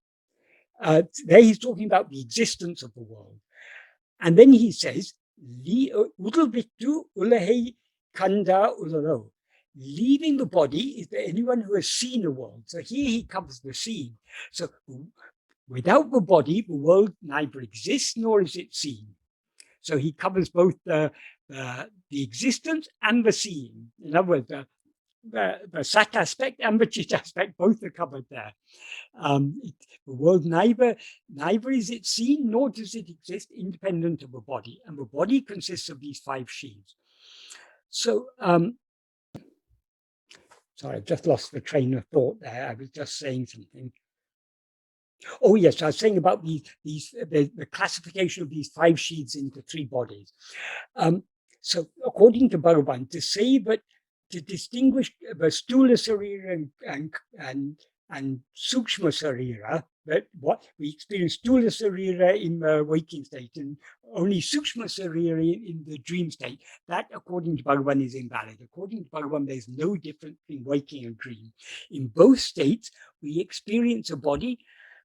There he's talking about the existence of the world. And then he says, uḍal vittu ullahe kanda ullaro. Leaving the body, is there anyone who has seen a world? So here he covers the seeing. So without the body, the world neither exists nor is it seen. So he covers both the existence and the seeing. In other words, the sat aspect and the chit aspect, both are covered there. The world neither is it seen nor does it exist independent of the body. And the body consists of these 5 sheaths. So, sorry, I've just lost the train of thought there. I was just saying something. Oh yes, I was saying about the classification of these 5 sheaths into 3 bodies. So according to Bhagavan, to say that to distinguish the stula sarira and sukshma sarira, that what we experience stula sarira in the waking state and only sukshma sarira in the dream state, that according to Bhagavan is invalid. According to Bhagavan, there's no difference between waking and dream. In both states, we experience a body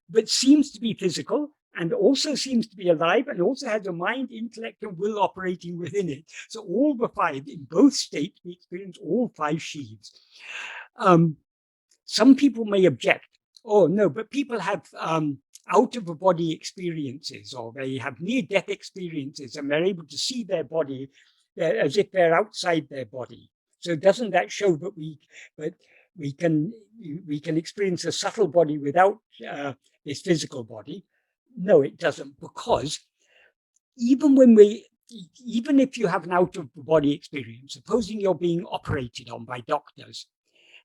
but seems to be physical and also seems to be alive and also has a mind, intellect, and will operating within it. So all the 5, in both states, we experience all 5 sheaths. Some people may object, oh no, but people have out-of-the-body experiences, or they have near-death experiences, and they're able to see their body as if they're outside their body. So doesn't that show that we can experience a subtle body without this physical body? No, it doesn't, because even if you have an out-of-the-body experience, supposing you're being operated on by doctors,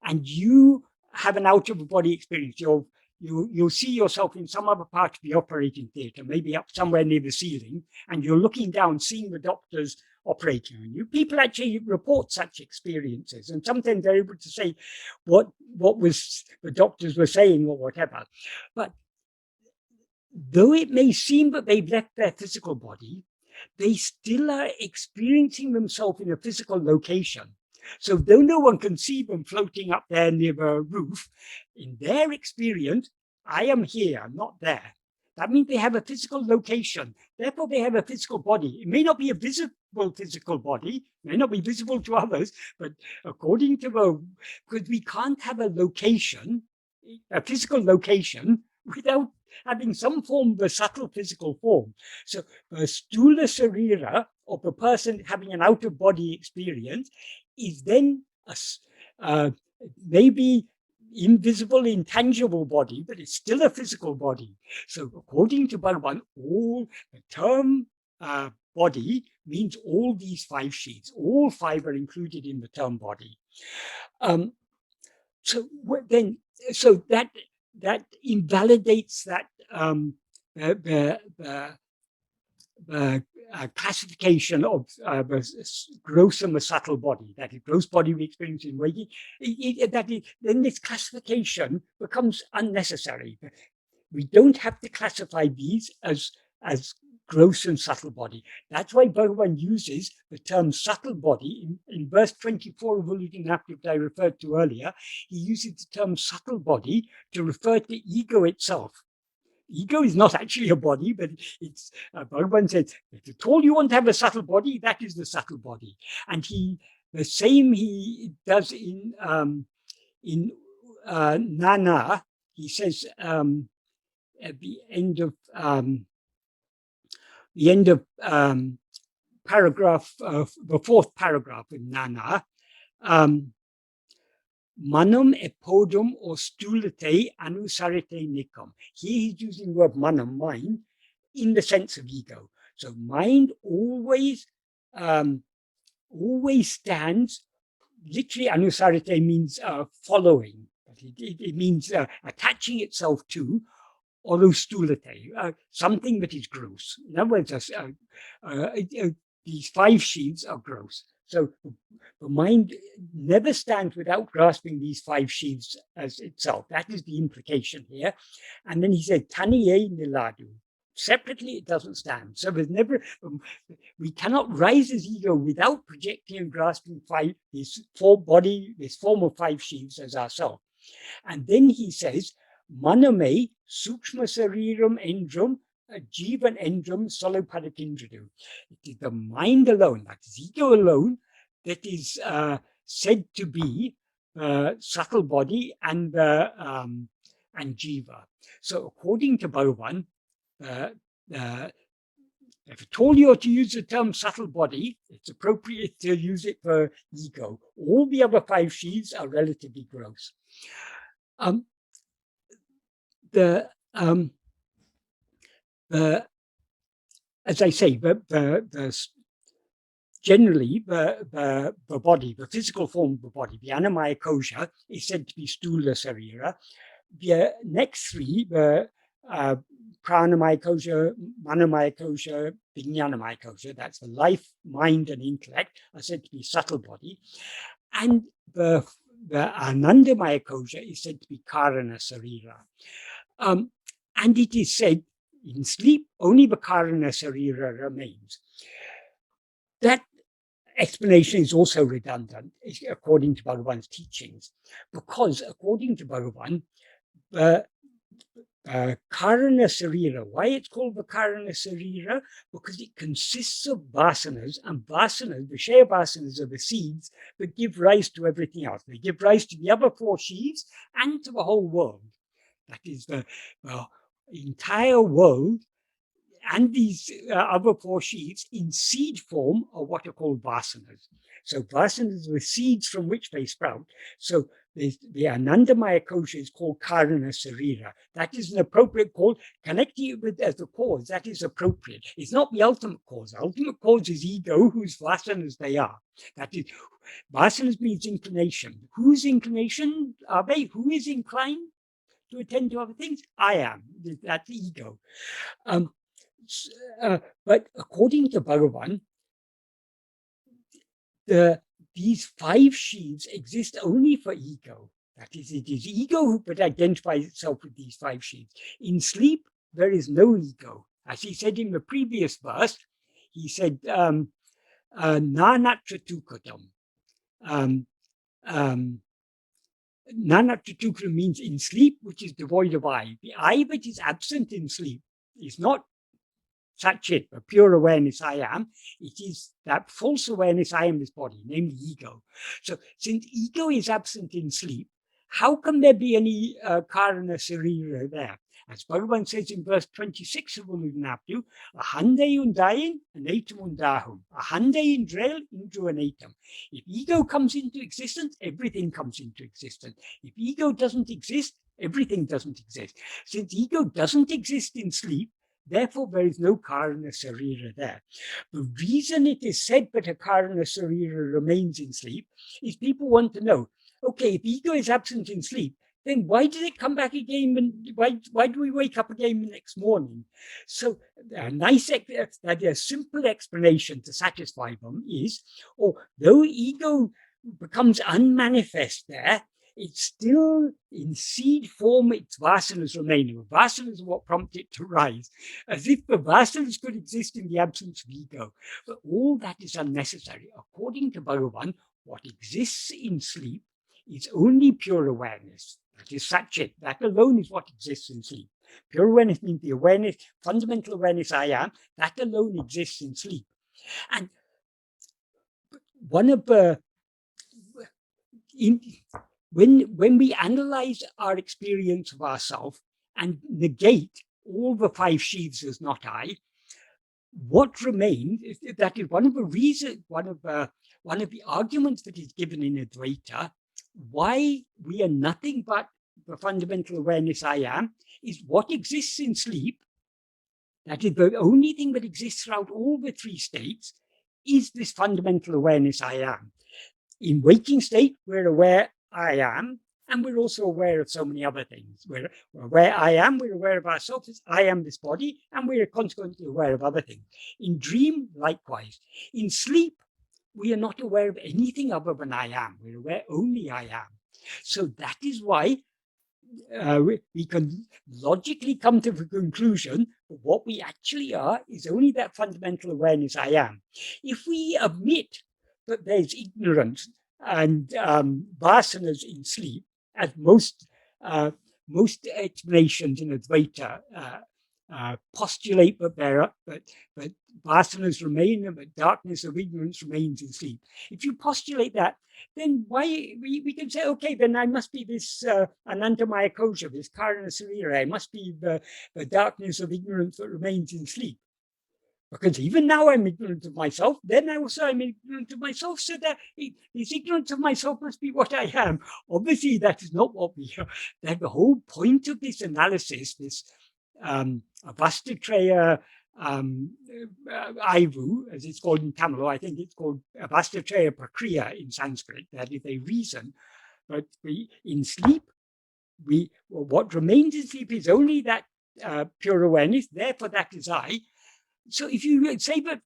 and you have an out-of-the-body experience, you'll see yourself in some other part of the operating theatre, maybe up somewhere near the ceiling, and you're looking down, seeing the doctors operating on you. People actually report such experiences, and sometimes they're able to say what was the doctors were saying or whatever. But though it may seem that they've left their physical body, they still are experiencing themselves in a physical location. So though no one can see them floating up there near a roof, in their experience, I am here, not there. That means they have a physical location. Therefore, they have a physical body. It may not be a visible physical body, may not be visible to others, but according to because we can't have a location, a physical location, without having some form of a subtle physical form. So a stula sarira, of a person having an out-of-body experience, is then maybe invisible, intangible body, but it's still a physical body. So according to Bhagavan, all the term body means all these 5 sheaths. All 5 are included in the term body. So that invalidates that classification of the gross and the subtle body, that is gross body we experience in waking, then this classification becomes unnecessary. We don't have to classify these as gross and subtle body. That's why Bhagavan uses the term subtle body in verse 24 of uḷḷam that I referred to earlier. He uses the term subtle body to refer to ego itself. Ego is not actually a body, but it's Bhagavan says, if at all you want to have a subtle body, that is the subtle body. And the same he does in nāṇalla. He says at the end of paragraph, the 4th paragraph in nāṇalla, manam epodum or stulate anusarite nikam. Here he's using the word manam, mind, in the sense of ego. So mind always stands, literally anusarite means following. It means attaching itself to, or stulate, something that is gross. In other words, these 5 sheaths are gross. So the mind never stands without grasping these 5 sheaths as itself. That is the implication here. And then he said, taniye niladu. Separately, it doesn't stand. So there's never, we cannot rise as ego without projecting and grasping this form of 5 sheaths as ourself. And then he says, maname sukshma sariram endram jivan endram solopadakindridu. It is the mind alone, that is ego alone, that is said to be subtle body and jiva. So according to Bhagavan, if at all you're to use the term subtle body, it's appropriate to use it for ego. All the other 5 sheaths are relatively gross. As I say, generally the body, the physical form of the body, the annamaya kosha, is said to be stula sarira. The next 3, the pranamaya kosha, manomaya kosha, vijñānamaya kosha, that's the life, mind, and intellect, are said to be subtle body. And the ānandamaya kosha is said to be karana sarira. And it is said, in sleep, only the karana sarira remains. That explanation is also redundant, according to Bhagavan's teachings, because according to Bhagavan, the karana sarira, why it's called the karana sarira? Because it consists of vasanas, and vasanas, viṣaya-vāsanās, are the seeds that give rise to everything else. They give rise to the other 4 sheaths and to the whole world. That is the entire world, and these other 4 sheaths in seed form are what are called vasanas. So vasanas are the seeds from which they sprout. So the ānandamaya kosha is called karana sarira. That is an appropriate cause. Connecting it with as the cause, that is appropriate. It's not the ultimate cause. The ultimate cause is ego, whose vasanas they are. That is, vasanas means inclination. Whose inclination are they? Who is inclined to attend to other things? I am. That's ego. But according to Bhagavan, these 5 sheaths exist only for ego. That is, it is ego that identifies itself with these 5 sheaths. In sleep, there is no ego. As he said in the previous verse, he said, nāṇatra tukadam. um, Nāṇalla means in sleep, which is devoid of I. The I that is absent in sleep is not satchit, a pure awareness I am. It is that false awareness I am this body, namely ego. So since ego is absent in sleep, how can there be any karana sarira there? As Bhagavan says in verse 26 of uḍalpoṟi, ahande undayin, anatam undahum. Ahande indrel, indru anatam. If ego comes into existence, everything comes into existence. If ego doesn't exist, everything doesn't exist. Since ego doesn't exist in sleep, therefore there is no karana sarira there. The reason it is said that a karana sarira remains in sleep is people want to know, okay, if ego is absent in sleep, then why did it come back again? And why do we wake up again the next morning? So a simple explanation to satisfy them is, though ego becomes unmanifest there, it's still in seed form, its vasanas remain. The vasanas are what prompt it to rise, as if the vasanas could exist in the absence of ego. But all that is unnecessary. According to Bhagavan, what exists in sleep is only pure awareness. That is satchit. That alone is what exists in sleep. Pure awareness means the awareness, fundamental awareness I am, that alone exists in sleep. And one of the when we analyze our experience of ourselves and negate all the five sheaths as not I, what remains, that is one of the reasons, one of the arguments that is given in Advaita, why we are nothing but the fundamental awareness I am, is what exists in sleep. That is the only thing that exists throughout all the three states, is this fundamental awareness I am. In waking state, we're aware I am, and we're also aware of so many other things. We're aware I am, we're aware of ourselves as I am this body, and we're consequently aware of other things. In dream, likewise. In sleep, we are not aware of anything other than I am. We're aware only I am. So that is why we can logically come to the conclusion that what we actually are is only that fundamental awareness I am. If we admit that there's ignorance and vasanas in sleep, as most explanations in Advaita postulate that that vasanas remain and that darkness of ignorance remains in sleep. If you postulate that, then why we can say, okay, then I must be this anantamaya kosha, this karana sarira, I must be the darkness of ignorance that remains in sleep. Because even now I'm ignorant of myself, then also I'm ignorant of myself, so that this ignorance of myself must be what I am. Obviously, that is not what we are. That the whole point of this analysis, this Avasta Traya Aivu, as it's called in Tamil, I think it's called Avasta Traya Prakriya in Sanskrit, that is a reason. But in sleep, what remains in sleep is only that pure awareness, therefore that is I. So if you say that,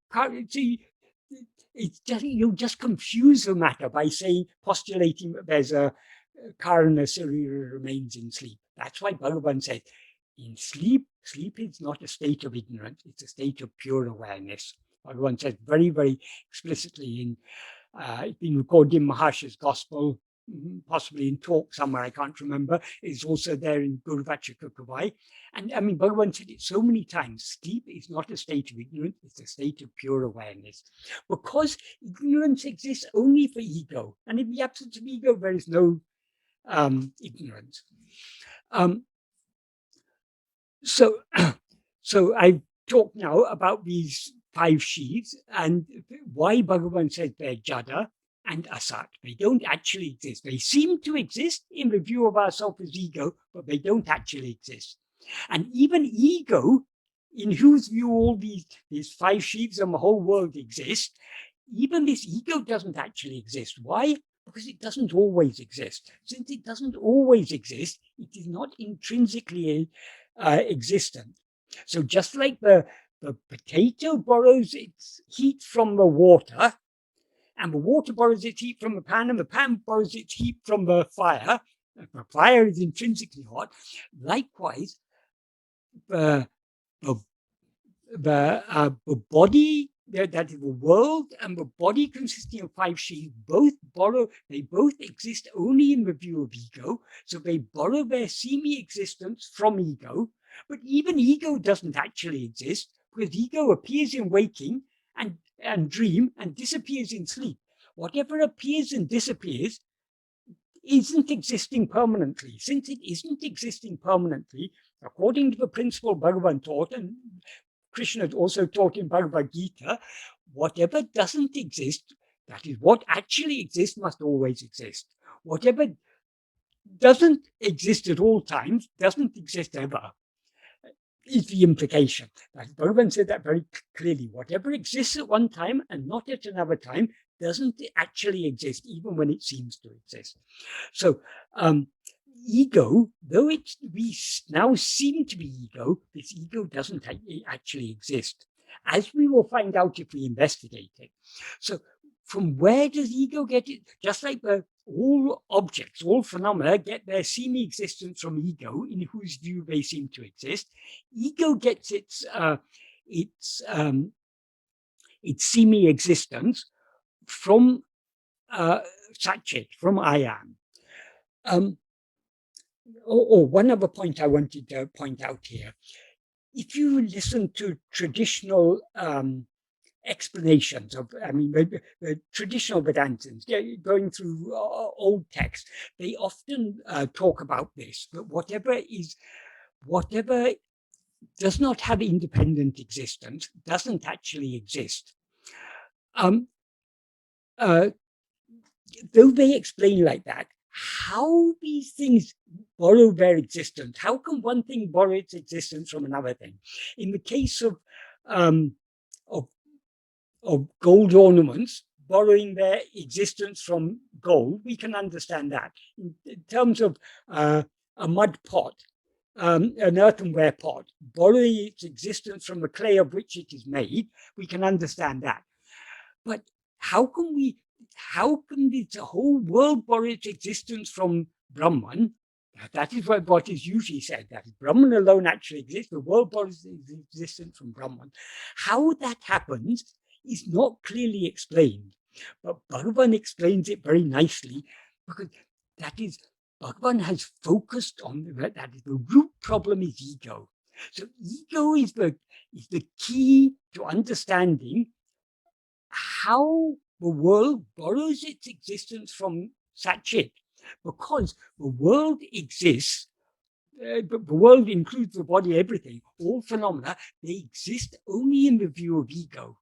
it's just, you just confuse the matter by postulating that there's a karana sarira remains in sleep. That's why Bhagavan said, in sleep is not a state of ignorance, it's a state of pure awareness. Bhagavan said very, very explicitly in, it's been recorded in Maharsha's Gospel, possibly in talk somewhere, I can't remember. It's also there in Guru Vachakakavai. And I mean, Bhagavan said it so many times, sleep is not a state of ignorance, it's a state of pure awareness. Because ignorance exists only for ego. And in the absence of ego, there is no ignorance. So I've talked now about these five sheaths and why Bhagavan said they're jada and asat. They don't actually exist. They seem to exist in the view of ourselves as ego, but they don't actually exist. And even ego, in whose view all these five sheaths and the whole world exist, even this ego doesn't actually exist. Why? Because it doesn't always exist. Since it doesn't always exist, it is not intrinsically existent. So just like the potato borrows its heat from the water, and the water borrows its heat from the pan, and the pan borrows its heat from the fire is intrinsically hot. Likewise, the body that the world and the body consisting of 5 sheaths both exist only in the view of ego, so they borrow their semi-existence from ego, but even ego doesn't actually exist, because ego appears in waking and dream and disappears in sleep. Whatever appears and disappears isn't existing permanently. Since it isn't existing permanently, according to the principle Bhagavan taught, and Krishna also taught in Bhagavad Gita, whatever doesn't exist, that is, what actually exists, must always exist. Whatever doesn't exist at all times doesn't exist ever, is the implication. Bhagavan said that very clearly. Whatever exists at one time and not at another time doesn't actually exist, even when it seems to exist. So ego, though we now seem to be ego, this ego doesn't actually exist, as we will find out if we investigate it. So from where does ego get it? Just like all objects, all phenomena get their semi-existence from ego, in whose view they seem to exist. Ego gets its semi-existence from satchit, from I am. One other point I wanted to point out here. If you listen to traditional explanations of, the traditional Vedantins, going through old texts, they often talk about this, that whatever does not have independent existence doesn't actually exist. Though they explain like that, how these things borrow their existence? How can one thing borrow its existence from another thing? In the case of gold ornaments borrowing their existence from gold, we can understand that. In terms of a mud pot, an earthenware pot, borrowing its existence from the clay of which it is made, we can understand that. But how can the whole world borrow its existence from Brahman? That is what is usually said, that Brahman alone actually exists. The world borrows its existence from Brahman. How that happens is not clearly explained, but Bhagavan explains it very nicely, because that is, Bhagavan has focused on that the root problem is ego. So ego is the key to understanding how the world borrows its existence from satchit, because the world exists. The world includes the body, everything, all phenomena, they exist only in the view of ego.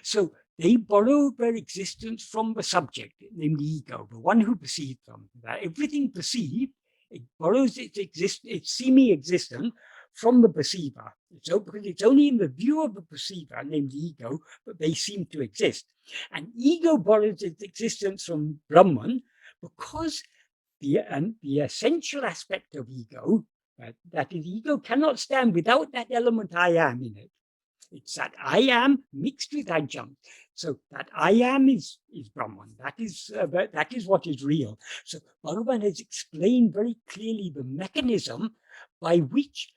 So they borrow their existence from the subject, namely ego, the one who perceives them. That everything perceived, it borrows its semi-existence from the perceiver. So because it's only in the view of the perceiver, named ego, that they seem to exist. And ego borrows its existence from Brahman, because the essential aspect of ego, that is, ego cannot stand without that element I am in it. It's that I am mixed with adjunct. So that I am is Brahman. That is what is real. So Bhagavan has explained very clearly the mechanism by which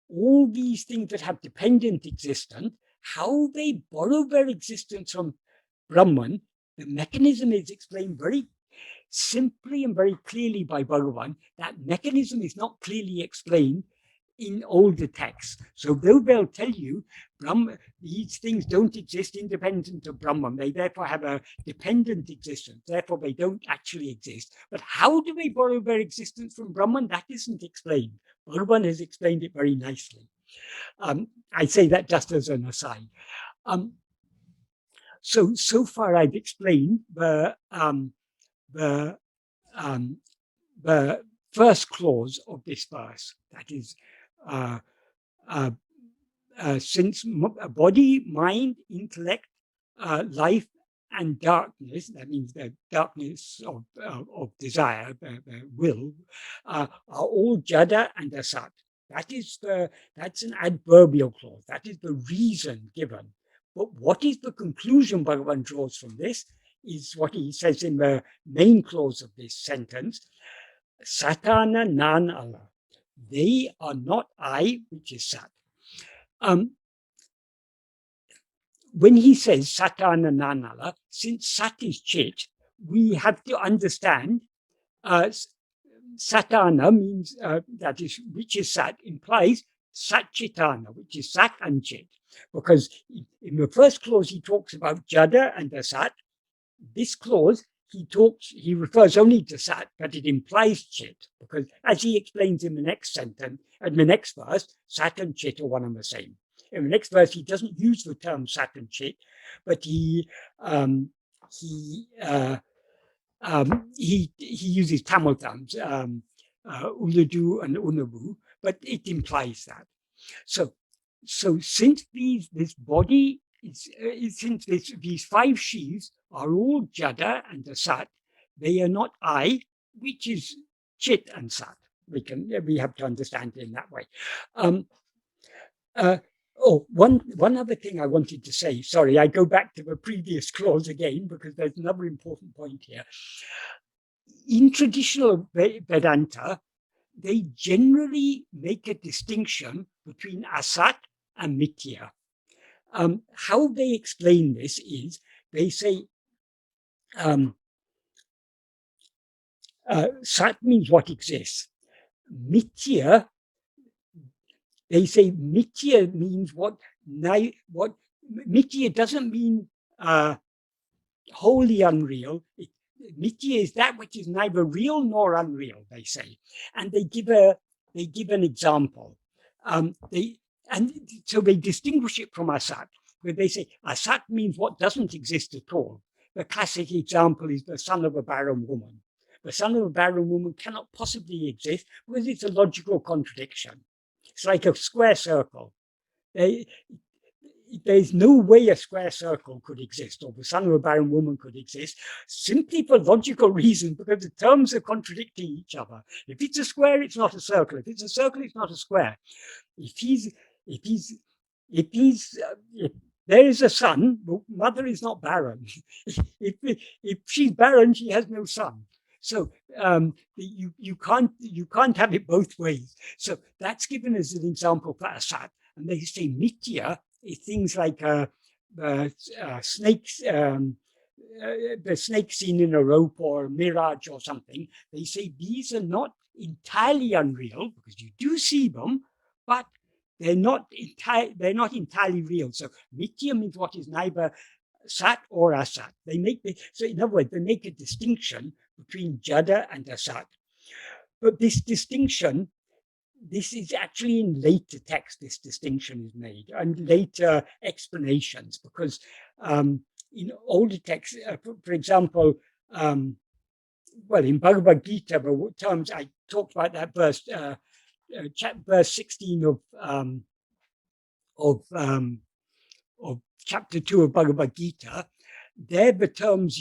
all these things that have dependent existence, how they borrow their existence from Brahman. The mechanism is explained very simply and very clearly by Bhagavan. That mechanism is not clearly explained in older texts. So though they'll tell you these things don't exist independent of Brahman, they therefore have a dependent existence, therefore they don't actually exist. But how do they borrow their existence from Brahman? That isn't explained. Bhagavan has explained it very nicely. I say that just as an aside. So far I've explained the first clause of this verse, that is, since body, mind, intellect, life, and darkness, that means the darkness of desire, will, are all jaḍa and asat. That's an adverbial clause. That is the reason given. But what is the conclusion Bhagavan draws from this is what he says in the main clause of this sentence: sattāṉa nāṇalla. They are not I, which is sat. when he says sattāṉa nāṉalla, since sat is chit, we have to understand sattāṉa means, that is, which is sat, implies satchitāna, which is sat and chit. Because in the first clause he talks about jada and asat. This clause he refers only to sat, but it implies chit, because as he explains in the next sentence, in the next verse, sat and chit are one and the same. In the next verse, he doesn't use the term sat and chit, but he uses Tamil terms, ulladu and unavu, but it implies that. So since this body since these five sheaths are all jada and asat, they are not I, which is chit and sat. We have to understand it in that way. One other thing I wanted to say. Sorry, I go back to the previous clause again because there's another important point here. In traditional Vedanta, they generally make a distinction between asat and mithya. How they explain this is they say sat means what exists. Mithya, they say mithya means what mithya doesn't mean wholly unreal. Mithya is that which is neither real nor unreal, they say. And they give an example. So they distinguish it from asat, where they say asat means what doesn't exist at all. The classic example is the son of a barren woman. The son of a barren woman cannot possibly exist because it's a logical contradiction. It's like a square circle. There's no way a square circle could exist, or the son of a barren woman could exist, simply for logical reasons, because the terms are contradicting each other. If it's a square, it's not a circle. If it's a circle, it's not a square. If there is a son, mother is not barren. If she's barren, she has no son. So you can't have it both ways. So that's given as an example for asat. And they say mithya is things like snakes, the snake seen in a rope or a mirage or something. They say these are not entirely unreal because you do see them, but they're not entirely real. So mithya means what is neither sat or asat. So in other words, they make a distinction between jada and asat. But this distinction, this is actually in later texts, this distinction is made, and later explanations, because in older texts, for example, in Bhagavad Gita, the terms I talked about that verse, verse 16 of chapter 2 of Bhagavad Gita, there the terms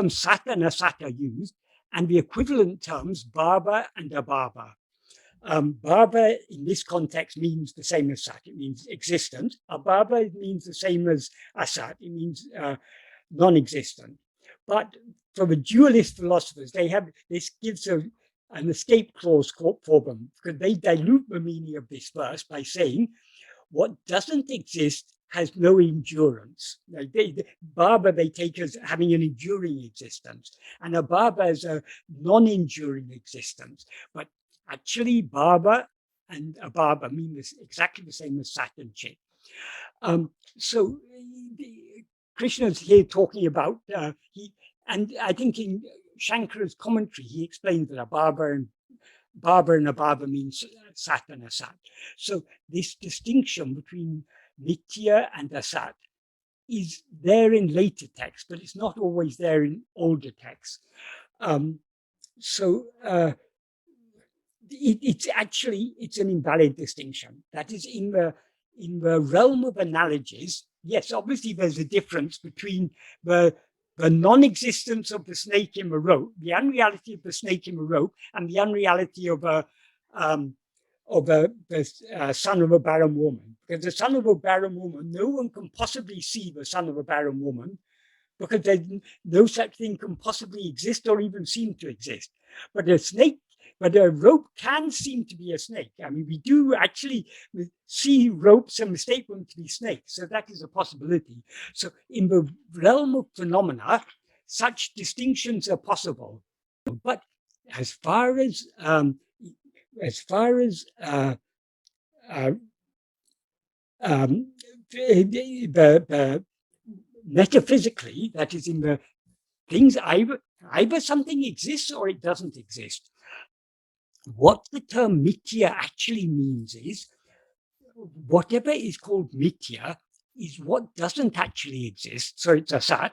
sat and asat are used, and the equivalent terms bhava and abhava. Bhava in this context means the same as sat, it means existent. Abhava means the same as asat, it means non-existent. But for the dualist philosophers, this gives an escape clause for them, because they dilute the meaning of this verse by saying what doesn't exist has no endurance. Like bhava they take as having an enduring existence, and abhava as a non-enduring existence. But actually, bhava and abhava mean exactly the same as sat and chit. So Krishna's here talking about and I think in Shankara's commentary he explains that bhava and abhava means sat and asat. So this distinction between mithya and asat is there in later texts, but it's not always there in older texts. It's an invalid distinction. That is, in the realm of analogies, yes, obviously there's a difference between the non-existence of the snake in the rope, the unreality of the snake in the rope, and the unreality of the son of a barren woman. Because the son of a barren woman, no one can possibly see the son of a barren woman, because no such thing can possibly exist or even seem to exist. But the snake but a rope can seem to be a snake. I mean, we do actually see ropes and mistake them to be snakes, so that is a possibility. So in the realm of phenomena, such distinctions are possible. But as far as the metaphysically, that is, in the things, either something exists or it doesn't exist. What the term mithya actually means is, whatever is called mithya is what doesn't actually exist. So it's asat,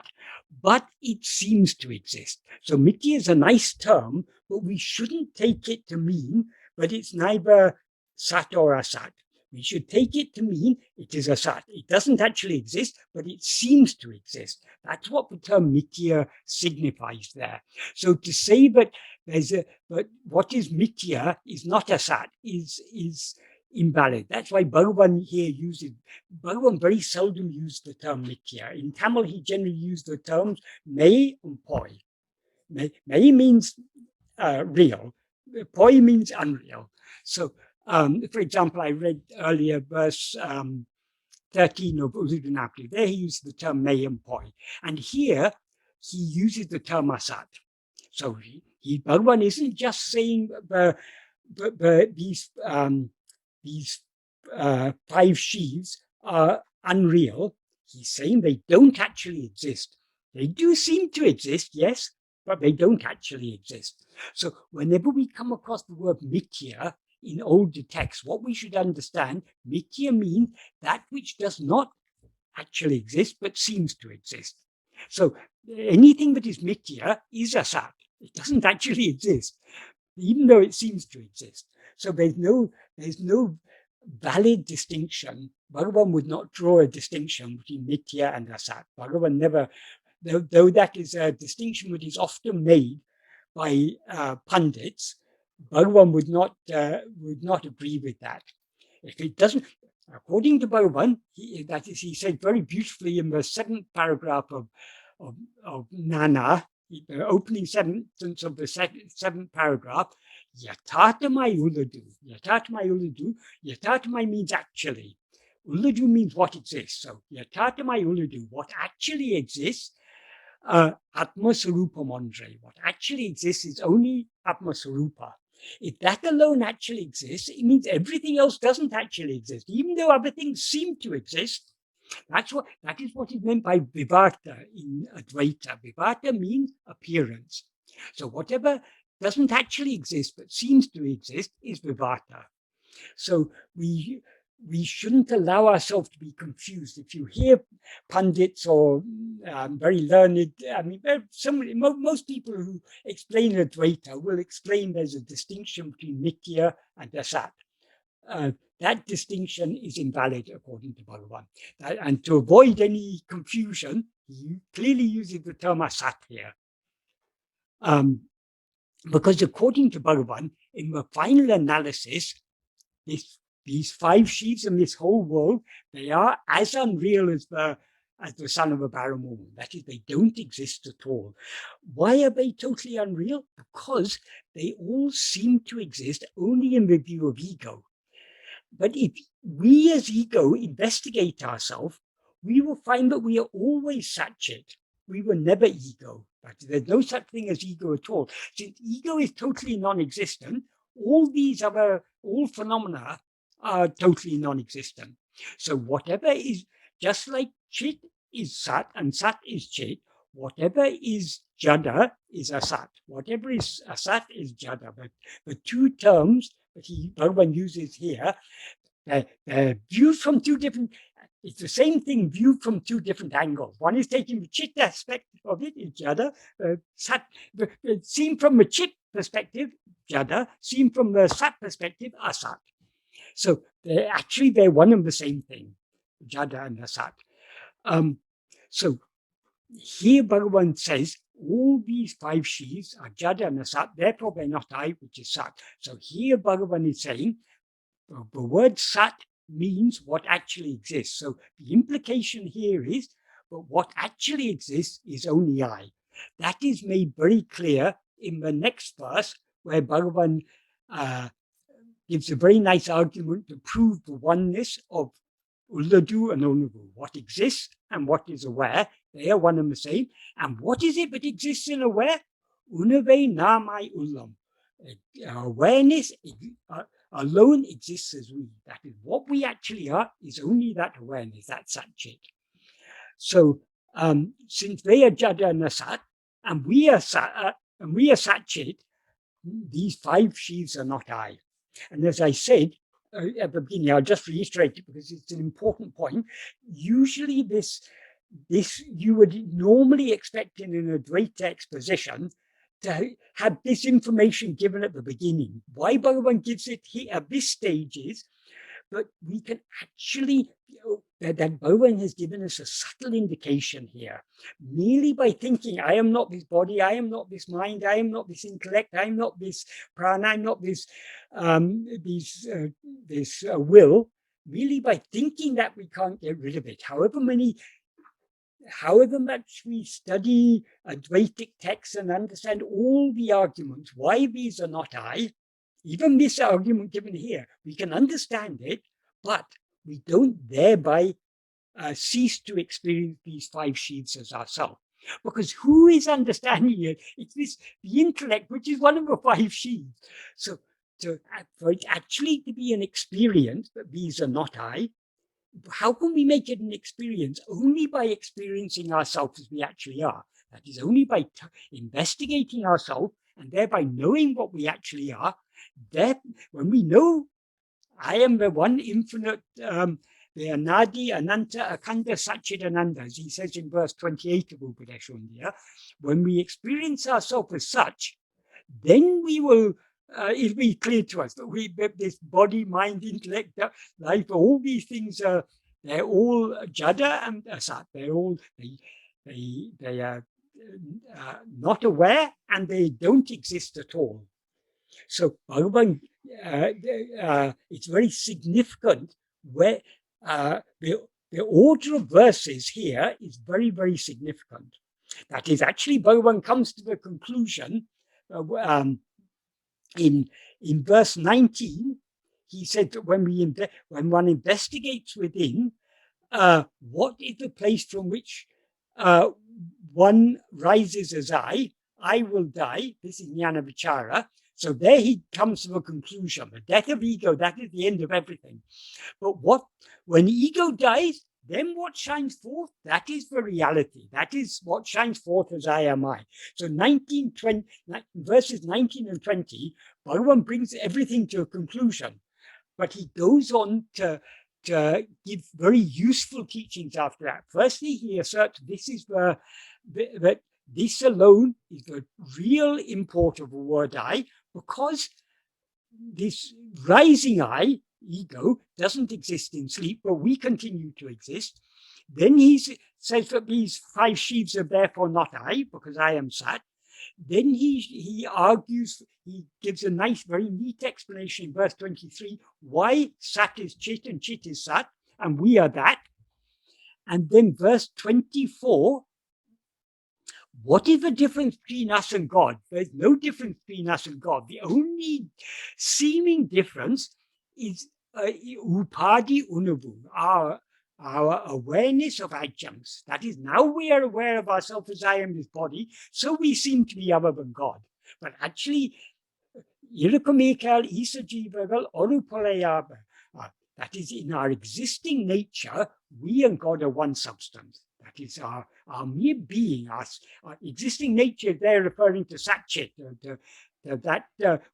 but it seems to exist. So mithya is a nice term, but we shouldn't take it to mean that it's neither sat or asat. We should take it to mean it is asat. It doesn't actually exist, but it seems to exist. That's what the term mithya signifies there. So to say that but what is mithya is not asat is invalid. That's why Bhagavan here Bhagavan very seldom used the term mithya. In Tamil, he generally used the terms may and poṟi. May means real, poṟi means unreal. So, for example, I read earlier verse 13 of Uḍalpoṟi. There he used the term may and poṟi. And here he uses the term asat. So Bhagavan isn't just saying these 5 sheaths are unreal. He's saying they don't actually exist. They do seem to exist, yes, but they don't actually exist. So whenever we come across the word mithya in older texts, what we should understand, mithya means that which does not actually exist, but seems to exist. So anything that is mithya is asat. It doesn't actually exist, even though it seems to exist. So there's no valid distinction. Bhagavan would not draw a distinction between mithya and asat. Bhagavan never, though that is a distinction that is often made by pundits, Bhagavan would not agree with that. If it doesn't, according to Bhagavan, he said very beautifully in the 7th paragraph of nāṇalla, the opening sentence of the 7th paragraph, yathārthamai ulladu. Yathārthamai ulladu. Yathārthamai means actually. Ulladu means what exists. So yathārthamai ulladu, what actually exists, atma sarupam andre. What actually exists is only atma sarupa. If that alone actually exists, it means everything else doesn't actually exist, even though other things seem to exist. That is what is meant by vivarta in Advaita. Vivarta means appearance. So whatever doesn't actually exist but seems to exist is vivarta. So we shouldn't allow ourselves to be confused. If you hear pundits or very learned, I mean, most people who explain Advaita will explain there's a distinction between mithya and asat. That distinction is invalid according to Bhagavan. And to avoid any confusion, he clearly uses the term asat here. Because according to Bhagavan, in the final analysis, these 5 sheaths in this whole world, they are as unreal as the son of a barren woman. That is, they don't exist at all. Why are they totally unreal? Because they all seem to exist only in the view of ego. But if we as ego investigate ourselves, we will find that we are always satchit. We were never ego. But there's no such thing as ego at all. Since ego is totally non-existent, all phenomena are totally non-existent. So whatever is, just like chit is sat and sat is chit, whatever is jada is asat. Whatever is asat is jada. But the 2 terms that Bhagavan uses here, viewed from 2 different, it's the same thing viewed from 2 different angles. One is taking the chit aspect of it, is jada. Sat, seen from the chit perspective, jada. Seen from the sat perspective, asat. So they're one and the same thing, jada and asat. So here Bhagavan says, all these 5 sheaths are jada and asat, therefore they're not I, which is sat. So here Bhagavan is saying, the word sat means what actually exists. So the implication here is, but what actually exists is only I. That is made very clear in the next verse, where Bhagavan gives a very nice argument to prove the oneness of uḻḷadu and oneself. What exists and what is aware, they are one and the same. And what is it that exists and aware? Unave namai uḻḷam. Awareness alone exists as we. That is what we actually are, is only that awareness, that satchit. So since they are jaḍamasat and we are satchit, these 5 sheaths are not I. And as I said at the beginning, I'll just reiterate it because it's an important point. Usually this you would normally expect in an Advaita exposition to have this information given at the beginning. Why Bhagavan gives it here at this stage is, but we can actually, that Bhagavan has given us a subtle indication here. Merely by thinking, I am not this body, I am not this mind, I am not this intellect, I am not this prana, I am not this will, merely by thinking that we can't get rid of it. However much we study Advaitic texts and understand all the arguments, why these are not I, even this argument given here, we can understand it, but we don't thereby cease to experience these 5 sheaths as ourselves. Because who is understanding it? It's the intellect, which is one of the 5 sheaths. So for it actually to be an experience that these are not I, how can we make it an experience? Only by experiencing ourselves as we actually are. That is only by investigating ourselves and thereby knowing what we actually are. That when we know I am the one infinite, the Anadi, Ananta, Akhanda, Satchidananda, as he says in verse 28 of Upadēśa Undiyār, when we experience ourselves as such, then we will, it'll be clear to us that this body, mind, intellect, life, all these things they're all jada and asat. They're all, they are not aware and they don't exist at all. So Bhagavan, it's very significant where the order of verses here is very, very significant. That is, actually Bhagavan comes to the conclusion in verse 19, he said that when one investigates within, what is the place from which one rises as I will die. This is jnana vichara. So there he comes to a conclusion. The death of ego, that is the end of everything. But when ego dies, then what shines forth? That is the reality. That is what shines forth as I am I. So verses 19 and 20, Bhagavan brings everything to a conclusion. But he goes on to give very useful teachings after that. Firstly, he asserts that this alone is the real import of the word I, because this rising I, ego, doesn't exist in sleep, but we continue to exist. Then he says that these 5 sheaths are therefore not I, because I am Sat. Then he argues, he gives a nice, very neat explanation in verse 23, why Sat is Chit and Chit is Sat, and we are that. And then verse 24, what is the difference between us and God? There's no difference between us and God. The only seeming difference is upadhi unavu, our awareness of adjuncts. That is, now we are aware of ourselves as I am this body, so we seem to be other than God. But actually, irukamekal isajivagal orupalayaba. That is, in our existing nature, we and God are one substance. That is our mere being, our existing nature. They're referring to satchit, that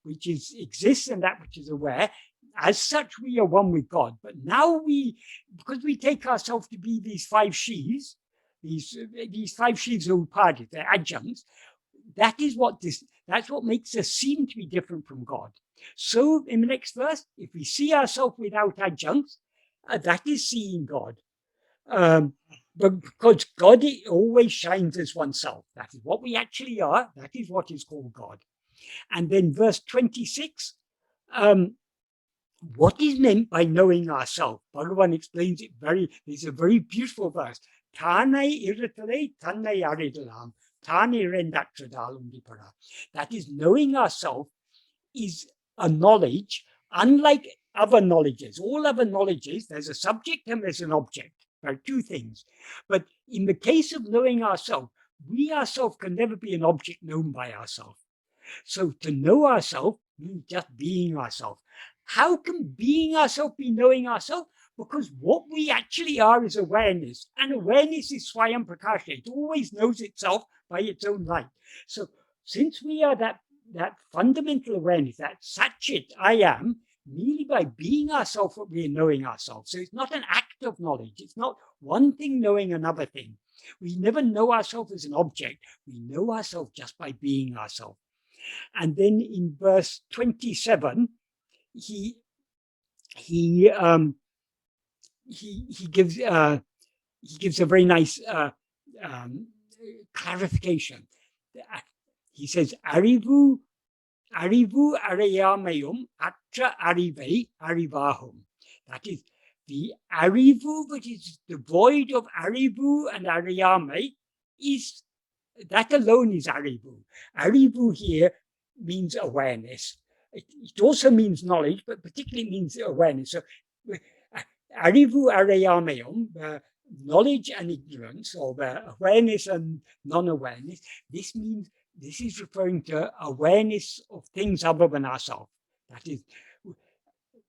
which exists and that which is aware. As such, we are one with God. But now because we take ourselves to be these 5 sheaths, these 5 sheaths are upadhi, they're adjuncts. That's what makes us seem to be different from God. So in the next verse, if we see ourselves without adjuncts, that is seeing God. But because God always shines as oneself. That is what we actually are. That is what is called God. And then verse 26, what is meant by knowing ourselves? Bhagavan explains it it's a very beautiful verse. Tāṇai iruṭale, tāṇai ellām, tāṇai rendatrādāl lundīpaṟa. That is knowing ourselves is a knowledge, unlike other knowledges. All other knowledges, there's a subject and there's an object. There are two things. But in the case of knowing ourselves, we ourselves can never be an object known by ourselves. So to know ourselves means just being ourselves. How can being ourselves be knowing ourselves? Because what we actually are is awareness. And awareness is swayam prakasha. It always knows itself by its own light. So since we are that fundamental awareness, that satchit, I am, merely by being ourselves, we are knowing ourselves. So it's not an act of knowledge. It's not one thing knowing another thing. We never know ourselves as an object. We know ourselves just by being ourselves. And then in verse 27, he gives a very nice clarification. He says, "Arivu arayamayum atra arivai arivahum." That is, the arivu, which is devoid of arivu and arayamai, is that alone is arivu. Arivu here means awareness. It also means knowledge, but particularly means awareness. So, arivu arayamayum, knowledge and ignorance, or awareness and non-awareness. This is referring to awareness of things other than ourselves. That is,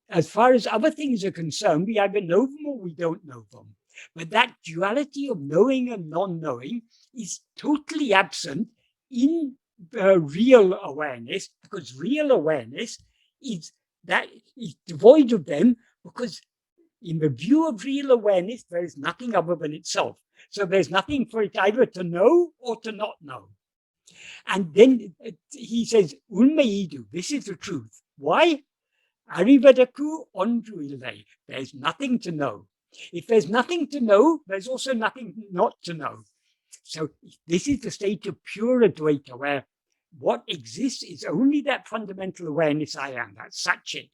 as far as other things are concerned, we either know them or we don't know them. But that duality of knowing and non-knowing is totally absent in real awareness, because real awareness is devoid of them, because in the view of real awareness, there is nothing other than itself. So there's nothing for it either to know or to not know. And then he says, "Unmeidu," this is the truth. Why? Arivadaku ondru illai. There's nothing to know. If there's nothing to know, there's also nothing not to know. So this is the state of pure Advaita, where what exists is only that fundamental awareness I am, that satchit.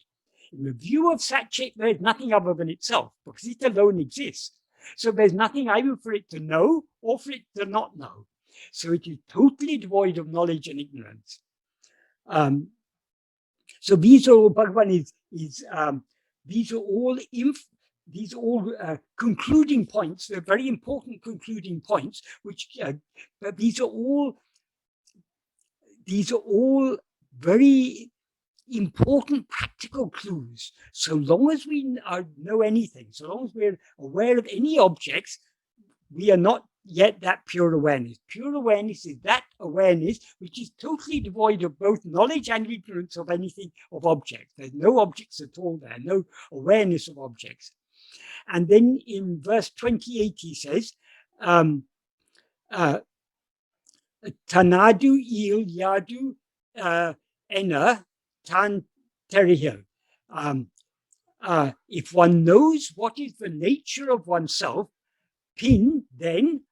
In the view of satchit, there is nothing other than itself, because it alone exists. So there's nothing either for it to know or for it to not know. So it is totally devoid of knowledge and ignorance. So these are all, Bhagavan these are all concluding points. They're very important concluding points, but these are all very important practical clues. So long as we know anything, so long as we're aware of any objects, we are not yet that pure awareness. Pure awareness is that awareness which is totally devoid of both knowledge and ignorance of anything, of objects. There's no objects at all there, no awareness of objects. And then in verse 28 he says, Tanadu il yadu ena tan terihil. If one knows what is the nature of oneself, pin, then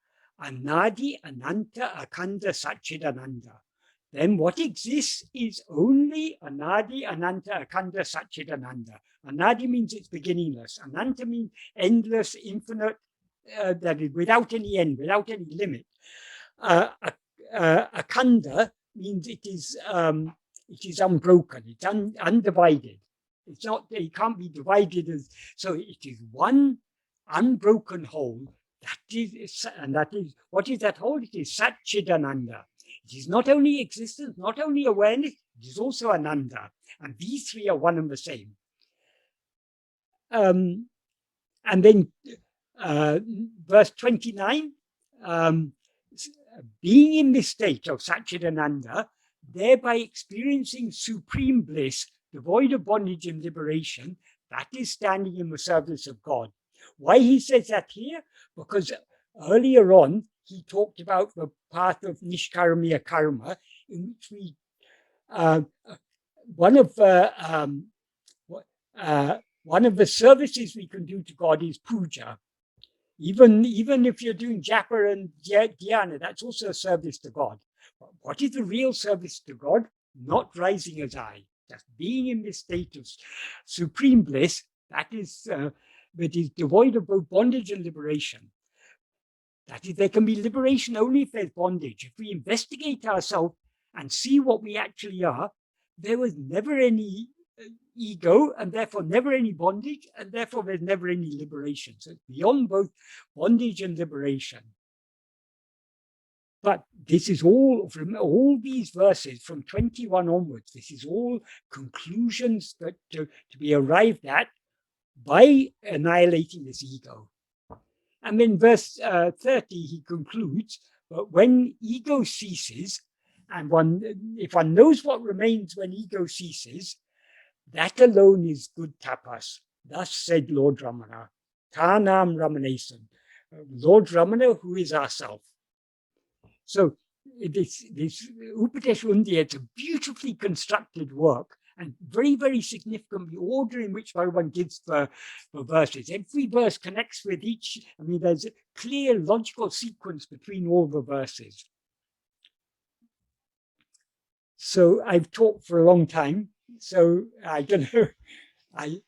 anadi ananta akanda satchidananda. Then what exists is only anadi ananta akanda satchidananda. Anadi means it's beginningless. Ananta means endless, infinite, that is without any end, without any limit. Akanda means it is unbroken, it's undivided. It's not, it can't be divided as, so it is one unbroken whole. That is, what is that whole? It is Satchidananda. It is not only existence, not only awareness, it is also Ananda. And these three are one and the same. And then verse 29, being in this state of Satchidananda, thereby experiencing supreme bliss, devoid of bondage and liberation, that is standing in the service of God. Why he says that here? Because earlier on, he talked about the path of nishkarmiya karma, in which we, one of the services we can do to God is puja. Even if you're doing japa and dhyana, that's also a service to God. But what is the real service to God? Not rising as I, just being in this state of supreme bliss, that is devoid of both bondage and liberation. That is, there can be liberation only if there's bondage. If we investigate ourselves and see what we actually are, there was never any ego, and therefore never any bondage, and therefore there's never any liberation. So it's beyond both bondage and liberation. But this is all, from all these verses, from 21 onwards, this is all conclusions that to be arrived at by annihilating this ego. And then verse 30, he concludes, but when ego ceases, and if one knows what remains when ego ceases, that alone is good tapas. Thus said Lord Ramana, tāṇadā Ramanesam, Lord Ramana, who is ourself. So this Upadēśa Undiyār, it's a beautifully constructed work, and very, very significant, the order in which Bhagavan gives the verses. Every verse connects with each. I mean, there's a clear logical sequence between all the verses. So I've talked for a long time, so I don't know. I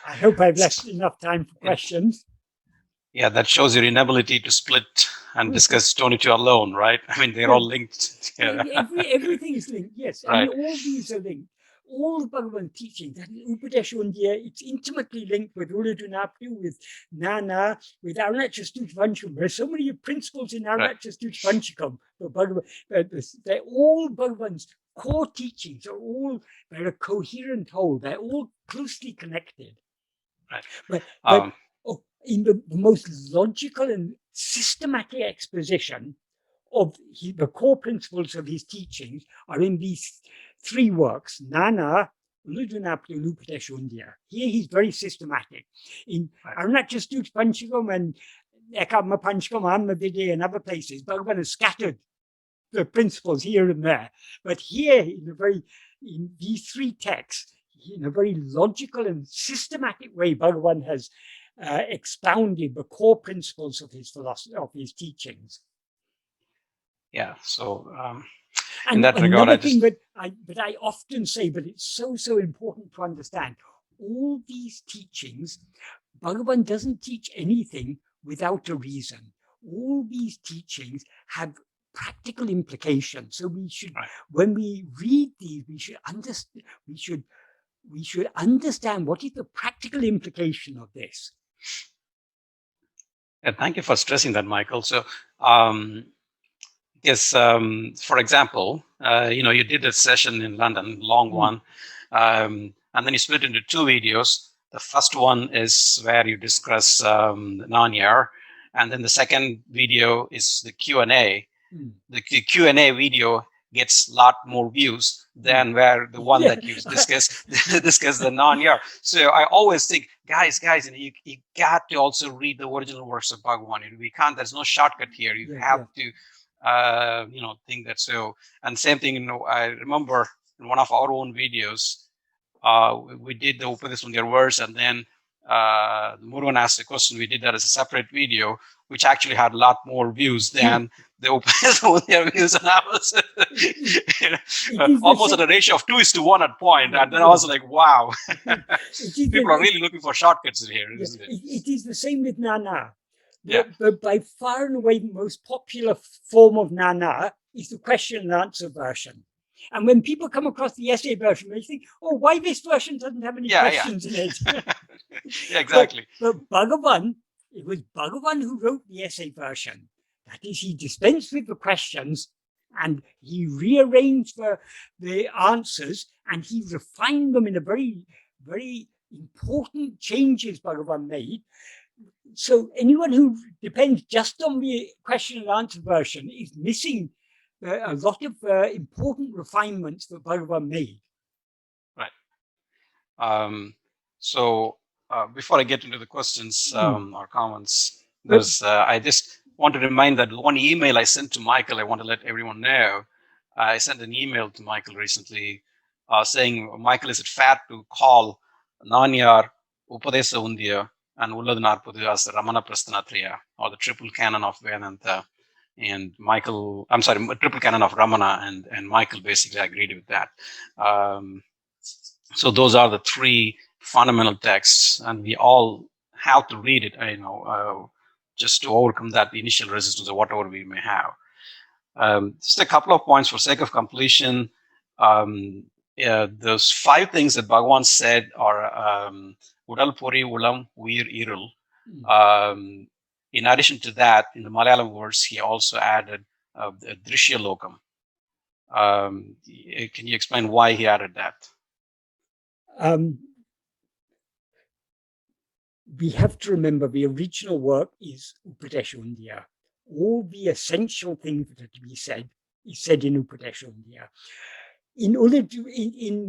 hope I've left enough time for questions. Yeah, that shows your inability to split and discuss 22 alone, right? I mean, they're all linked together. Everything is linked, yes. Right. I mean, all these are linked. All the Bhagavan teaching, that Upadēśa Undiyār, it's intimately linked with uḷḷa, with nāṇalla, with āṇadāl. There's so many principles in āṇadāl. They're all Bhagavan's core teachings, they're a coherent whole. They're all closely connected. Right. But in the most logical and systematic exposition of the core principles of his teachings are in these three works, nāṇalla, uḷḷa, Upadēśa Undiyār. Here he's very systematic. In āṇadāl and Ekāma Panchakam, Āṇadāl and other places, Bhagavan has scattered the principles here and there. But here, in these three texts, in a very logical and systematic way, Bhagavan has expounded the core principles of his philosophy, of his teachings. Yeah. So and in that regard, I often say, but it's so important to understand. All these teachings, Bhagavan doesn't teach anything without a reason. All these teachings have practical implications. So we should, when we read these, we should understand what is the practical implication of this. Yeah, thank you for stressing that, Michael. So, yes, for example, you did a session in London, long one, and then you split into two videos. The first one is where you discuss nāṇalla, and then the second video is the Q&A. The Q&A video gets a lot more views than where the one that you discuss the nāṇalla. So I always think, guys, you got to also read the original works of Bhagavan. We can't. There's no shortcut here. You have to, think that. So, and same thing. I remember in one of our own videos, we did the Upadēśa Undiyār verse, and then Murugan asked a question. We did that as a separate video, which actually had a lot more views than the Upadēśa Undiyār views, and I was almost at a ratio of 2:1 at point. And then I was like, wow, people are really looking for shortcuts here, isn't it? It is the same with nāṇalla. Yeah. But by far and away, the most popular form of nāṇalla is the question and answer version. And when people come across the essay version, they think, oh, why this version doesn't have any questions in it? Yeah, exactly. But Bhagavan, it was Bhagavan who wrote the essay version. That is, he dispensed with the questions and he rearranged the answers and he refined them in a very, very important changes Bhagavan made. So anyone who depends just on the question and answer version is missing a lot of important refinements that Bhagavan made. Right. So before I get into the questions or comments, I just want to remind that one email I sent to Michael, I want to let everyone know. I sent an email to Michael recently saying, Michael, is it fair to call nāṇalla, Upadēśa Undiyār, and uḍal as the Ramana Prasthana Traya, or the triple canon of Vedanta? And Michael, I'm sorry, triple canon of Ramana, and Michael basically agreed with that. So those are the three fundamental texts, and we all have to read it, just to overcome that initial resistance or whatever we may have. Just a couple of points for sake of completion. those 5 things that Bhagavan said are uḍalpoṟi, uḻḷam, uyir, iruḻ. In addition to that, in the Malayalam words, he also added drishyalokam. Can you explain why he added that? We have to remember the original work is Upadēśa Undiyār. All the essential things that are to be said is said in Upadēśa Undiyār. In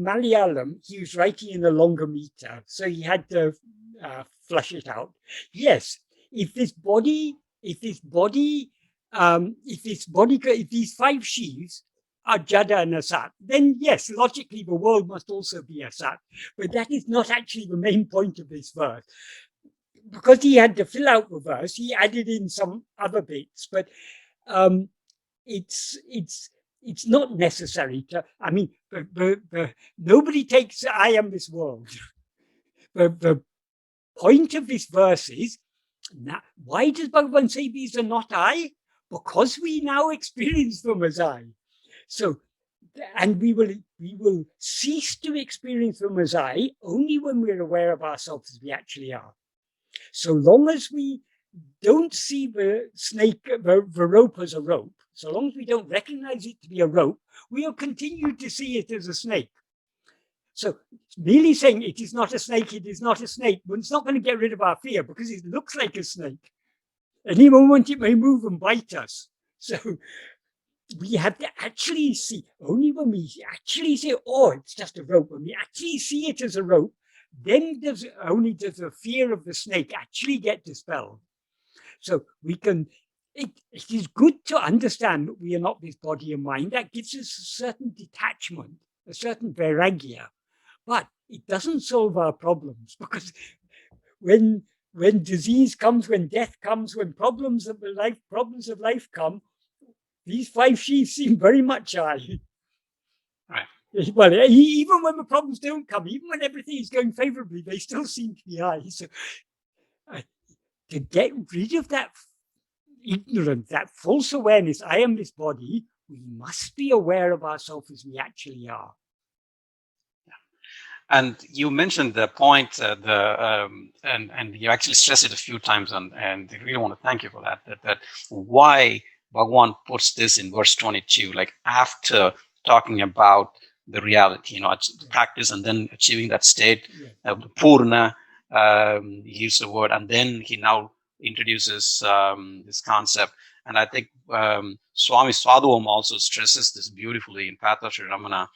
Malayalam, he was writing in a longer meter, so he had to flush it out. Yes, if these 5 sheaths are jaḍa and asattu, then yes, logically the world must also be asattu. But that is not actually the main point of this verse. Because he had to fill out the verse, he added in some other bits, but it's not necessary to, I mean, nobody takes I am this world. The point of this verse is, now, why does Bhagavan say these are not I? Because we now experience them as I. So, and we will cease to experience them as I only when we're aware of ourselves as we actually are. So long as we don't see the snake, the rope as a rope, so long as we don't recognize it to be a rope, we'll continue to see it as a snake. So merely saying it is not a snake, it is not a snake, but it's not going to get rid of our fear because it looks like a snake. Any moment it may move and bite us. So we have to actually see, only when we actually say, oh, it's just a rope, when we actually see it as a rope, then only does the fear of the snake actually get dispelled. So we can, it is good to understand that we are not this body and mind. That gives us a certain detachment, a certain vairagya. But it doesn't solve our problems, because when disease comes, when death comes, when problems of life come, these 5 sheaths seem very much I. Right. Well, even when the problems don't come, even when everything is going favorably, they still seem to be I. So to get rid of that ignorance, that false awareness, I am this body, we must be aware of ourselves as we actually are. And you mentioned the point, and you actually stressed it a few times, and I really want to thank you for that. That why Bhagavan puts this in verse 22, like after talking about the reality, practice, and then achieving that state of the purna. He used the word, and then he now introduces this concept. And I think Swami Swadhyam also stresses this beautifully in Path of Sri Ramana,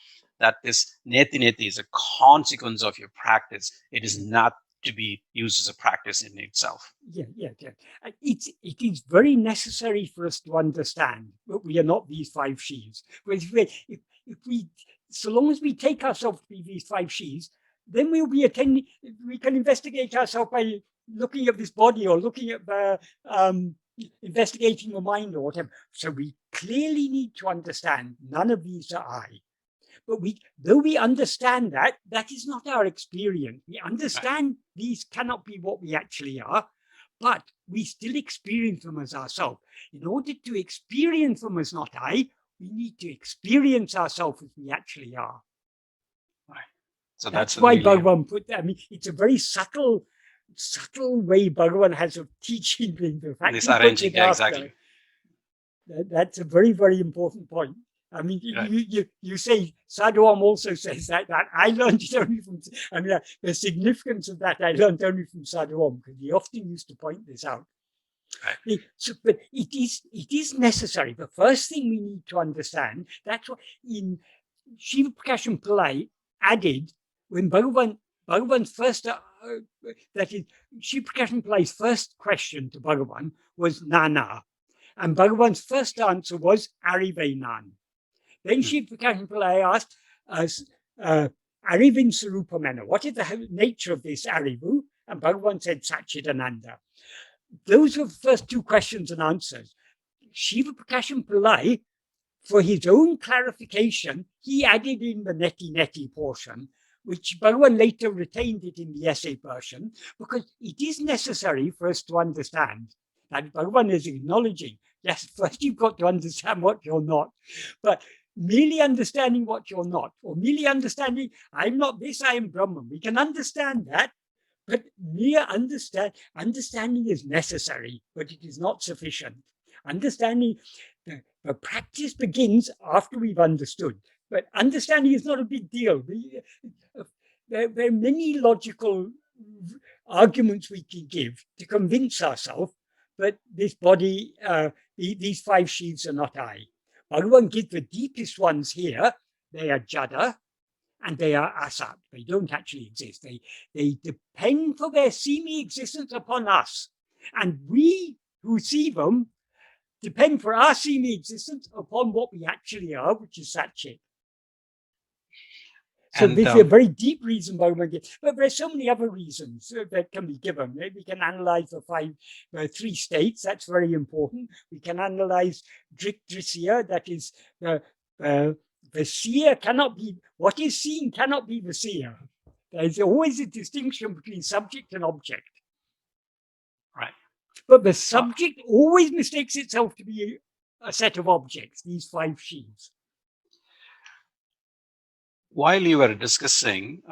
that this Neti-Neti is a consequence of your practice. It is not to be used as a practice in itself. Yeah. It is very necessary for us to understand that we are not these 5 sheaths. So long as we take ourselves to be these 5 sheaths, then we'll be attending. We can investigate ourselves by looking at this body or looking at the investigating the mind or whatever. So we clearly need to understand none of these are I. But though we understand that, that is not our experience. We understand these cannot be what we actually are, but we still experience them as ourselves. In order to experience them as not I, we need to experience ourselves as we actually are. Right. So that's why Bhagavan put that. I mean, it's a very subtle way Bhagavan has of teaching things. This arranging, exactly. That's a very, very important point. I mean, you say, Sadhuam also says that I learned it only from, the significance of that I learned only from Sadhuam, because he often used to point this out. Right. But it is necessary. The first thing we need to understand, that's what in Shiva Prakasham Pillai added, when Bhagavan's first, that is, Shiva Prakasham Pillai's first question to Bhagavan was nāṇalla. And Bhagavan's first answer was Arive nān. Then Shiva Prakasham Pillai asked us, Arivin Sarupamena, what is the nature of this Arivu? And Bhagavan said, Satchidananda. Those were the first 2 questions and answers. Shiva Prakasham Pillai, for his own clarification, he added in the Neti-Neti portion, which Bhagavan later retained it in the essay version, because it is necessary for us to understand. And Bhagavan is acknowledging, yes, first you've got to understand what you're not. But merely understanding what you're not, or merely understanding, I'm not this, I am Brahman. We can understand that, but mere understanding is necessary, but it is not sufficient. Understanding, the practice begins after we've understood, but understanding is not a big deal. There are many logical arguments we can give to convince ourselves that this body, these 5 sheaths are not I. Bhagavan gives the deepest ones here. They are jaḍa and they are asattu. They don't actually exist. They depend for their seeming existence upon us. And we who see them depend for our seeming existence upon what we actually are, which is Sat-Chit. So this is a very deep reason why we get, but there's so many other reasons that can be given. We can analyze the 3 states. That's very important. We can analyze drisya, that is the seer cannot be, what is seen cannot be the seer. There's always a distinction between subject and object. Right. But the subject always mistakes itself to be a set of objects, these 5 sheaths. While you were discussing,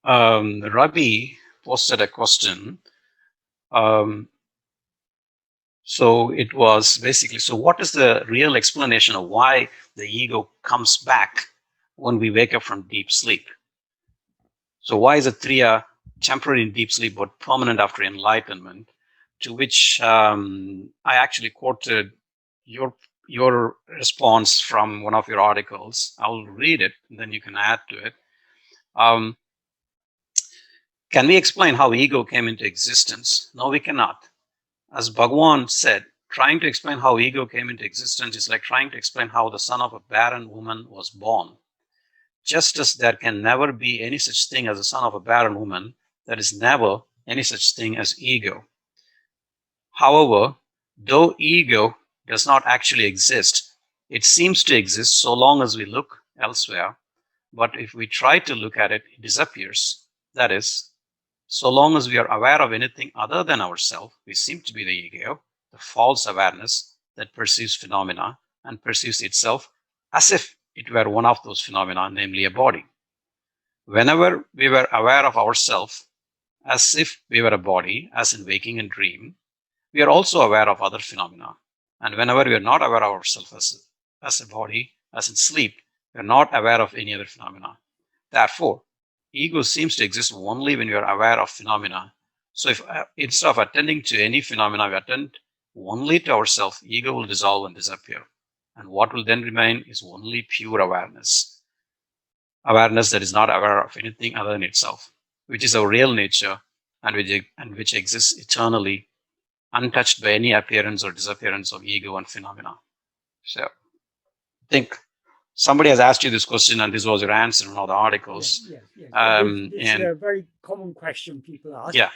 Ravi posted a question. So it was basically, so what is the real explanation of why the ego comes back when we wake up from deep sleep? So why is a Triya temporary in deep sleep but permanent after enlightenment? To which I actually quoted your response from one of your articles. I'll read it, and then you can add to it. Can we explain how ego came into existence? No, we cannot. As Bhagavan said, trying to explain how ego came into existence is like trying to explain how the son of a barren woman was born. Just as there can never be any such thing as a son of a barren woman, there is never any such thing as ego. However, though ego does not actually exist, it seems to exist so long as we look elsewhere. But if we try to look at it, it disappears. That is, so long as we are aware of anything other than ourselves, we seem to be the ego, the false awareness that perceives phenomena and perceives itself as if it were one of those phenomena, namely a body. Whenever we were aware of ourselves as if we were a body, as in waking and dream, we are also aware of other phenomena. And whenever we are not aware of ourselves as a body, as in sleep, we are not aware of any other phenomena. Therefore, ego seems to exist only when we are aware of phenomena. So if instead of attending to any phenomena, we attend only to ourselves, ego will dissolve and disappear. And what will then remain is only pure awareness. Awareness that is not aware of anything other than itself, which is our real nature and which exists eternally, untouched by any appearance or disappearance of ego and phenomena. So I think somebody has asked you this question, and this was your answer in one of the articles. Yes. This is a very common question people ask. Yeah.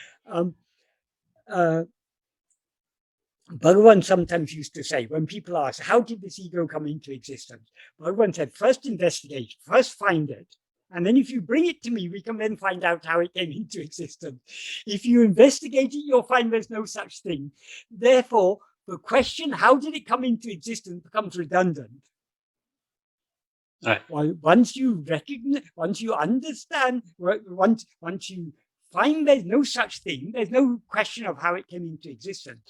Bhagavan sometimes used to say, when people ask, how did this ego come into existence? Bhagavan said, first investigate, first find it. And then if you bring it to me, we can then find out how it came into existence. If you investigate it, you'll find there's no such thing. Therefore, the question, how did it come into existence, becomes redundant. Right. Well, once you recognize, once you understand, once you find there's no such thing, there's no question of how it came into existence.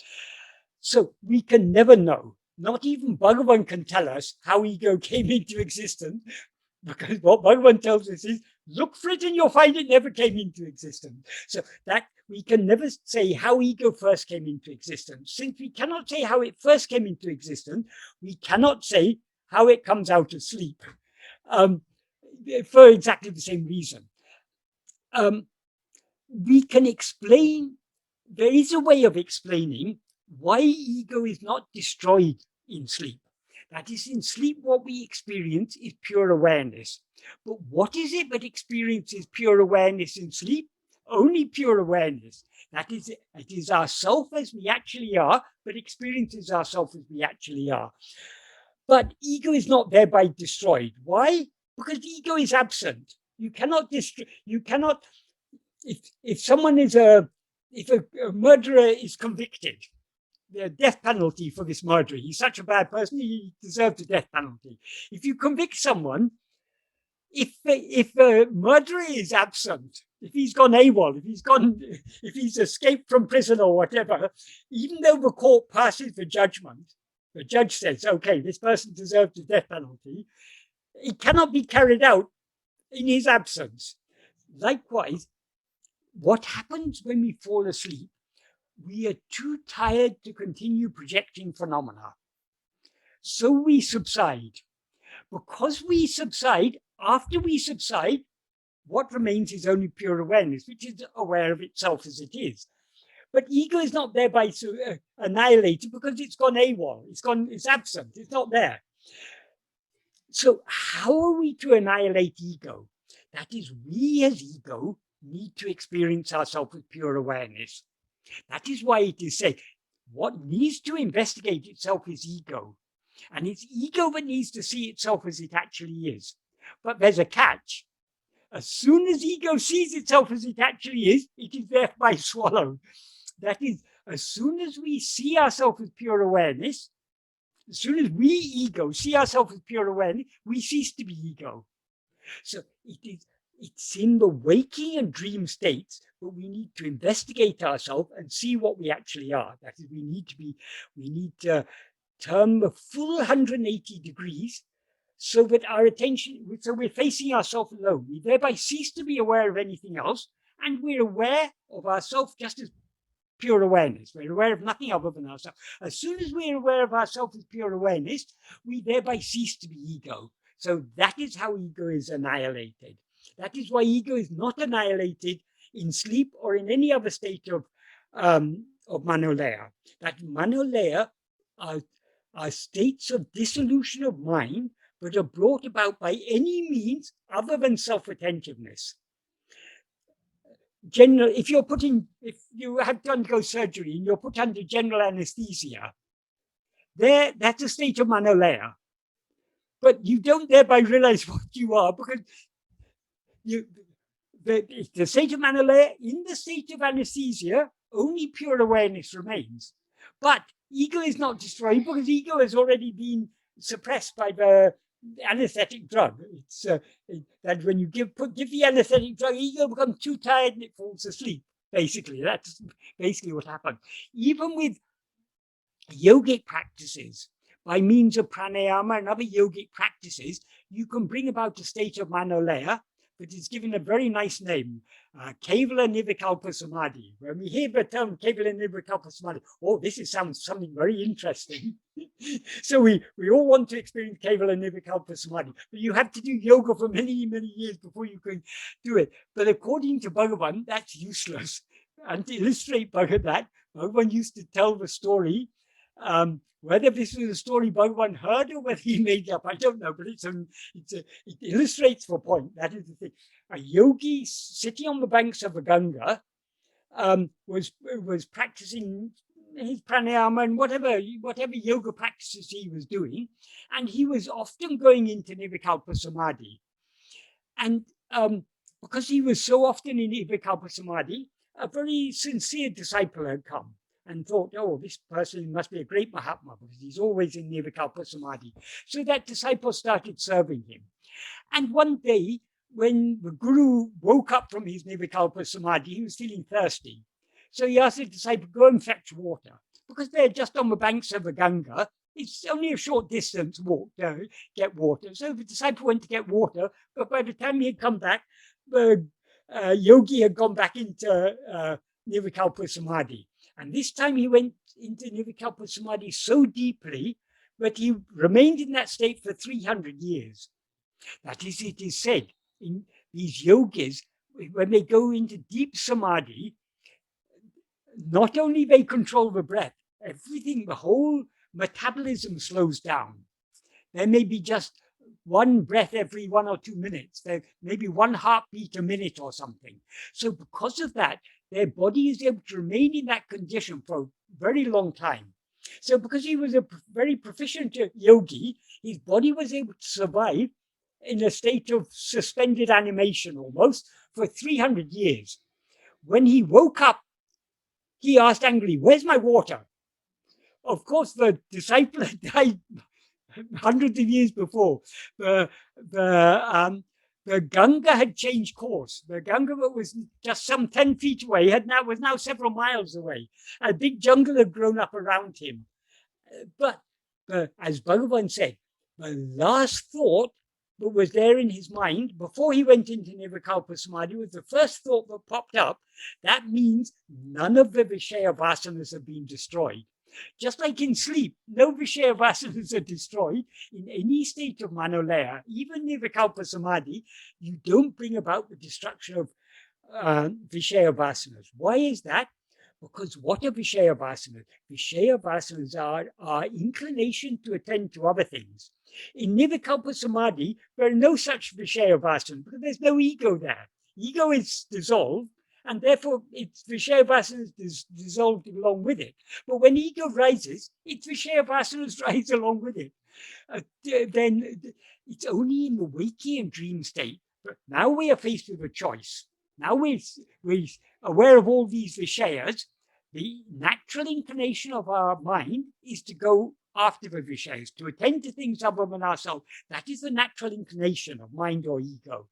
So we can never know. Not even Bhagavan can tell us how ego came into existence, because what Bhagavan tells us is, look for it and you'll find it never came into existence. So that we can never say how ego first came into existence. Since we cannot say how it first came into existence, we cannot say how it comes out of sleep, for exactly the same reason. We can explain, there is a way of explaining why ego is not destroyed in sleep. That is, in sleep, what we experience is pure awareness. But what is it that experiences pure awareness in sleep? Only pure awareness. That is, it is ourself as we actually are, but experiences ourself as we actually are. But ego is not thereby destroyed. Why? Because ego is absent. You cannot destroy, you cannot, if someone is if a murderer is convicted, the death penalty for this murderer. He's such a bad person, he deserves the death penalty. If you convict someone, if a murderer is absent, if he's gone AWOL, if he's escaped from prison or whatever, even though the court passes the judgment, the judge says, okay, this person deserves the death penalty, it cannot be carried out in his absence. Likewise, what happens when we fall asleep? We are too tired to continue projecting phenomena. So we subside. Because we subside, after we subside, what remains is only pure awareness, which is aware of itself as it is. But ego is not thereby annihilated because it's gone AWOL, it's absent, it's not there. So how are we to annihilate ego? That is, we as ego need to experience ourselves with pure awareness. That is why it is said, what needs to investigate itself is ego. And it's ego that needs to see itself as it actually is. But there's a catch. As soon as ego sees itself as it actually is, it is thereby swallowed. That is, as soon as we see ourselves as pure awareness, as soon as we, ego, see ourselves as pure awareness, we cease to be ego. So it's in the waking and dream states, but we need to investigate ourselves and see what we actually are. That is, we need to turn the full 180 degrees so that our attention, so we're facing ourselves alone. We thereby cease to be aware of anything else, and we're aware of ourselves just as pure awareness. We're aware of nothing other than ourselves. As soon as we're aware of ourselves as pure awareness, we thereby cease to be ego. So that is how ego is annihilated. That is why ego is not annihilated in sleep or in any other state of manolaya. That manolaya are states of dissolution of mind, but are brought about by any means other than self-attentiveness. If you have to undergo surgery and you're put under general anesthesia, that's a state of manolaya. But you don't thereby realize what you are, because the state of manolaya, in the state of anesthesia, only pure awareness remains. But ego is not destroyed because ego has already been suppressed by the anesthetic drug. It's that when you give the anesthetic drug, ego becomes too tired and it falls asleep. Basically, that's basically what happened. Even with yogic practices, by means of pranayama and other yogic practices, you can bring about a state of manolaya, but it's given a very nice name, Kevala Nirvikalpa Samadhi. When we hear the term Kevala Nirvikalpa Samadhi, oh, this sounds something very interesting. So we all want to experience Kevala Nirvikalpa Samadhi, but you have to do yoga for many, many years before you can do it. But according to Bhagavan, that's useless. And to illustrate that, Bhagavan used to tell the story, whether this was a story Bhagavan heard or whether he made it up, I don't know, but it illustrates the point. That is the thing. A yogi sitting on the banks of the Ganga was practicing his pranayama and whatever yoga practices he was doing, and he was often going into Nirvikalpa Samadhi. And because he was so often in Nirvikalpa Samadhi, a very sincere disciple had come and thought, oh, this person must be a great Mahatma because he's always in Nirvikalpa Samadhi. So that disciple started serving him. And one day, when the guru woke up from his Nirvikalpa Samadhi, he was feeling thirsty. So he asked the disciple, go and fetch water. Because they're just on the banks of the Ganga, it's only a short distance walk to get water. So the disciple went to get water, but by the time he had come back, the yogi had gone back into Nirvikalpa Samadhi. And this time he went into Nirvikalpa Samadhi so deeply that he remained in that state for 300 years. That is, it is said, in these yogis, when they go into deep samadhi, not only they control the breath, everything, the whole metabolism slows down. There may be just one breath every 1 or 2 minutes. There may be one heartbeat a minute or something. So because of that, their body is able to remain in that condition for a very long time. So because he was a very proficient yogi, his body was able to survive in a state of suspended animation almost for 300 years. When he woke up, he asked angrily, where's my water? of course, the disciple had died hundreds of years before. The Ganga had changed course. The Ganga was just some 10 feet away, was now several miles away. A big jungle had grown up around him. But as Bhagavan said, the last thought that was there in his mind before he went into Nirvikalpa Samadhi was the first thought that popped up. That means none of the viṣaya-vāsanās have been destroyed. Just like in sleep, no viṣaya-vāsanās are destroyed. In any state of manolaya, even Nirvikalpa Samadhi, you don't bring about the destruction of viṣaya-vāsanās. Why is that? Because what are viṣaya-vāsanās? Viṣaya-vāsanās are inclination to attend to other things. In Nirvikalpa Samadhi, there are no such viṣaya-vāsanās because there's no ego there. Ego is dissolved, and therefore its viṣaya-vāsanās is dissolved along with it. But when ego rises, its viṣaya-vāsanās rise along with it. Then it's only in the waking and dream state. But now we are faced with a choice. Now we're aware of all these viṣayas. The natural inclination of our mind is to go after the viṣayas, to attend to things other than ourselves. That is the natural inclination of mind or ego.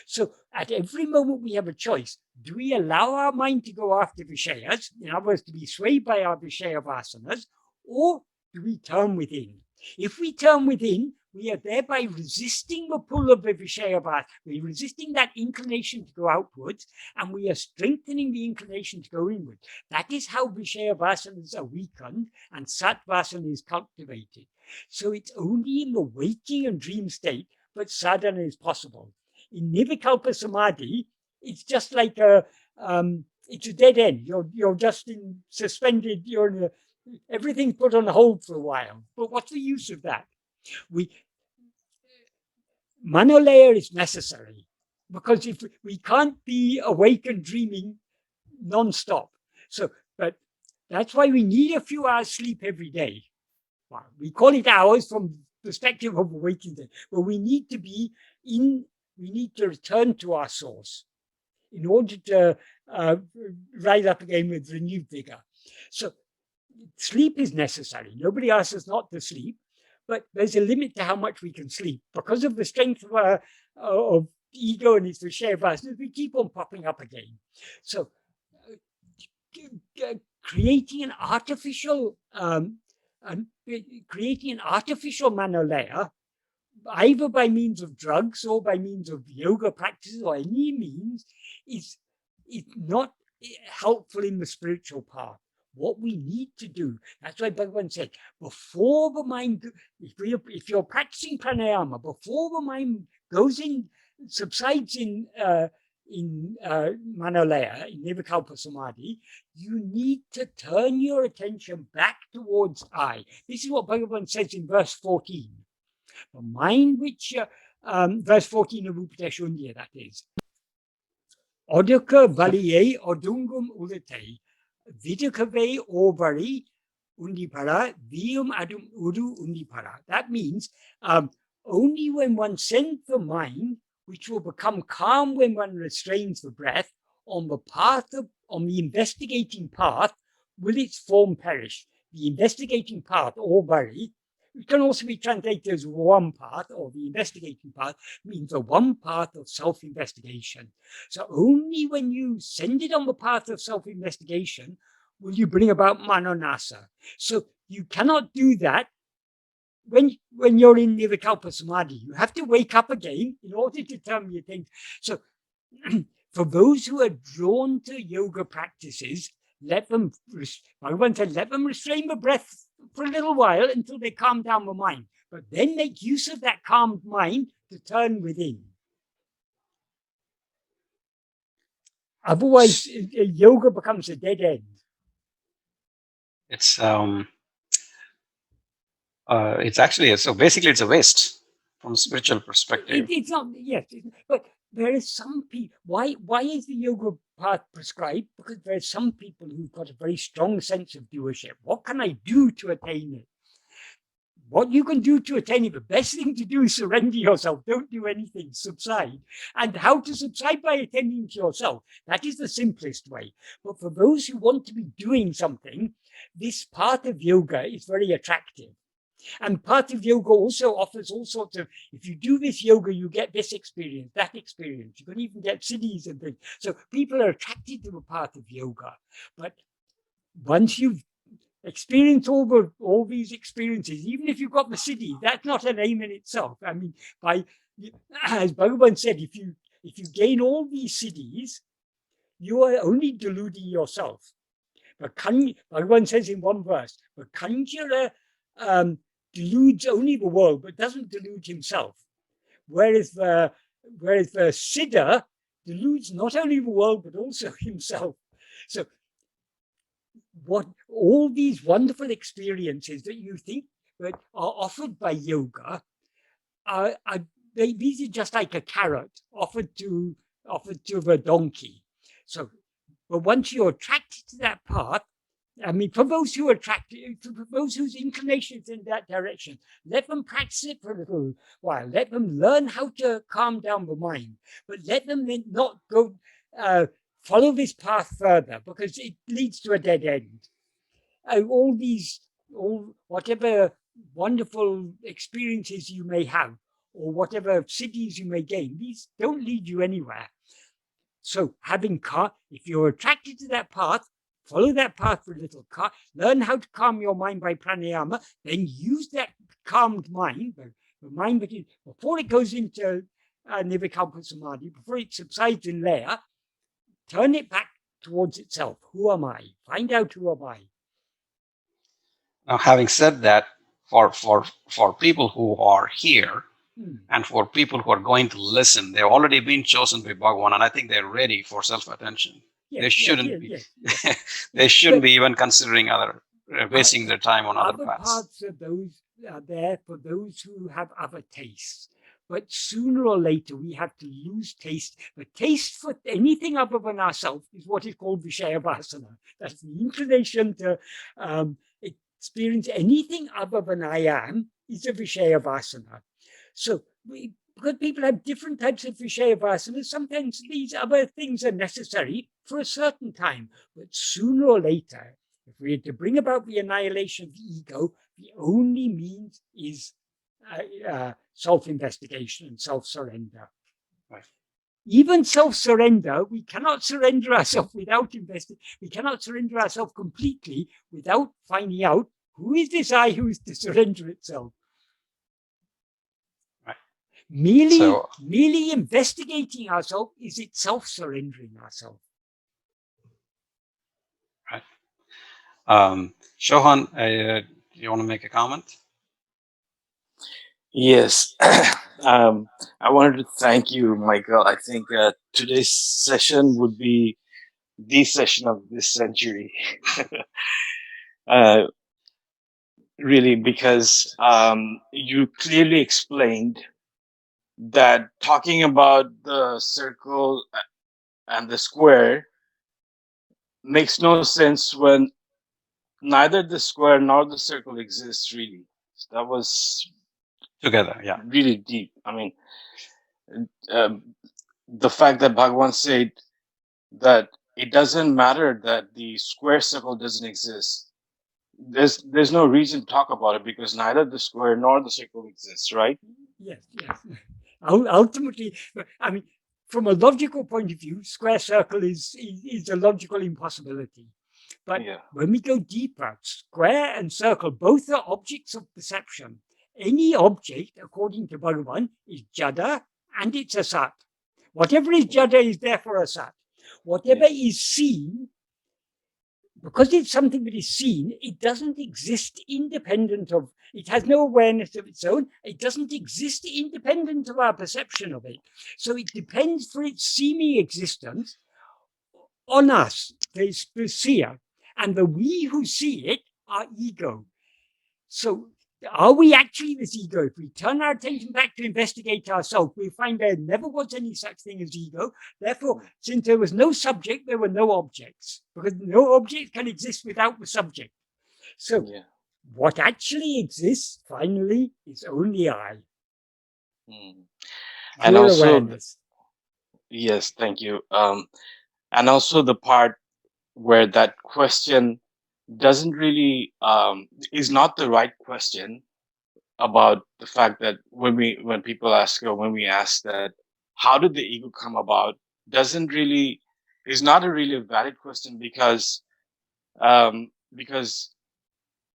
So at every moment we have a choice. Do we allow our mind to go after viṣayas, in other words, to be swayed by our viṣaya-vāsanās, or do we turn within? If we turn within, we are thereby resisting the pull of the viṣaya-vāsanās. We're resisting that inclination to go outwards, and we are strengthening the inclination to go inward. That is how viṣaya-vāsanās are weakened and sattva-vāsana is cultivated. So it's only in the waking and dream state that sadhana is possible. In Nirvikalpa Samadhi, it's just like it's a dead end. You're just suspended. Everything's put on hold for a while. But what's the use of that? Manolaya is necessary because if we can't be awake and dreaming non-stop. But that's why we need a few hours sleep every day. Well, we call it hours from the perspective of waking day, but we need to return to our source in order to rise up again with renewed vigor. So sleep is necessary. Nobody asks us not to sleep. But there's a limit to how much we can sleep. Because of the strength of ego and its viṣaya-vāsanās, we keep on popping up again. So creating an artificial manolaya, either by means of drugs or by means of yoga practices or any means, is not helpful in the spiritual path. What we need to do, that's why Bhagavan said, before the mind, if you're practicing pranayama, before the mind subsides in manolaya, in Nirvikalpa Samadhi, you need to turn your attention back towards I. This is what Bhagavan says in verse 14. The mind which, verse 14 of Upadēśa Undiyār, that is. Odaka valiye odungum ulate. Vidukave ovari undīpaṟa, vium adum uru undīpaṟa. That means only when one sends the mind, which will become calm when one restrains the breath, on the investigating path, will its form perish. The investigating path, ovari, it can also be translated as one path, or the investigating path, means the one path of self-investigation. So only when you send it on the path of self-investigation will you bring about manonasa. So you cannot do that when you're in Nirvikalpa Samadhi. You have to wake up again in order to turn your attention. So for those who are drawn to yoga practices, Bhagavan said, let them restrain the breath for a little while until they calm down the mind, but then make use of that calmed mind to turn within. Otherwise, yoga becomes a dead end. It's actually, so basically it's a waste from a spiritual perspective. It's not, yes, but there is some people, why is the yoga path prescribed? Because there are some people who've got a very strong sense of doership. What can I do to attain it? What you can do to attain it, the best thing to do is surrender yourself. Don't do anything, subside. And how to subside? By attending to yourself. That is the simplest way. But for those who want to be doing something, this path of yoga is very attractive. And path of yoga also offers all sorts of, if you do this yoga, you get this experience, that experience. You can even get siddhis and things. So people are attracted to the path of yoga. But once you've experienced all these experiences, even if you've got the siddhi, that's not an aim in itself. I mean, as Bhagavan said, if you gain all these siddhis, you are only deluding yourself. But Bhagavan says in one verse, but Kanjara deludes only the world, but doesn't delude himself. Whereas the siddha deludes not only the world, but also himself. So what all these wonderful experiences that you think that are offered by yoga these are just like a carrot offered to the donkey. So, but once you're attracted to that path, I mean, for those who are attracted, for those whose inclination is in that direction, let them practice it for a little while. Let them learn how to calm down the mind, but let them not go follow this path further, because it leads to a dead end. Whatever wonderful experiences you may have, or whatever siddhis you may gain, these don't lead you anywhere. So if you're attracted to that path, follow that path for a little, learn how to calm your mind by pranayama, then use that calmed mind, the mind that is, before it goes into nirvikalpa samadhi, before it subsides in laya, turn it back towards itself. Who am I? Find out who am I. Now, having said that, for people who are here, and for people who are going to listen, they've already been chosen by Bhagavan, and I think they're ready for self-attention. Yes, they shouldn't be. Yes. They shouldn't be even considering wasting their time on other paths. Paths are there for those who have other tastes. But sooner or later, we have to lose taste. The taste for anything other than ourselves is what is called viṣaya-vāsanās. That's the inclination to experience anything other than I am is a viṣaya-vāsanās. So, because people have different types of viṣaya-vāsanās, sometimes these other things are necessary for a certain time. But sooner or later, if we are to bring about the annihilation of the ego, the only means is self-investigation and self-surrender. Right. Even self-surrender, we cannot surrender ourselves without we cannot surrender ourselves completely without finding out who is this I who is to surrender itself. Right. Merely investigating ourselves is itself surrendering ourselves. Right. Shohan, do you want to make a comment? Yes. I wanted to thank you, Michael. I think today's session would be the session of this century. Really, because you clearly explained that talking about the circle and the square makes no sense when neither the square nor the circle exists, really. So that was together, yeah, really deep. I mean, the fact that Bhagavan said that it doesn't matter that the square circle doesn't exist. There's no reason to talk about it because neither the square nor the circle exists, right? Yes. Ultimately, I mean, from a logical point of view, square circle is a logical impossibility. But when we go deeper, square and circle both are objects of perception. Any object, according to Bhagavan, is jada and it's asat. Whatever is jada is therefore asat. Whatever is seen, because it's something that is seen, it doesn't exist independent of, it has no awareness of its own, it doesn't exist independent of our perception of it. So it depends for its seeming existence on us, the seer, and the we who see it are ego. So are we actually this ego? If we turn our attention back to investigate ourselves, we find there never was any such thing as ego. Therefore, since there was no subject, there were no objects, because no object can exist without the subject. So what actually exists, finally, is only I. And also, awareness. Yes, thank you. And also the part where that question doesn't really is not the right question about the fact that when people ask, or when we ask that how did the ego come about, doesn't really is not a really valid question, because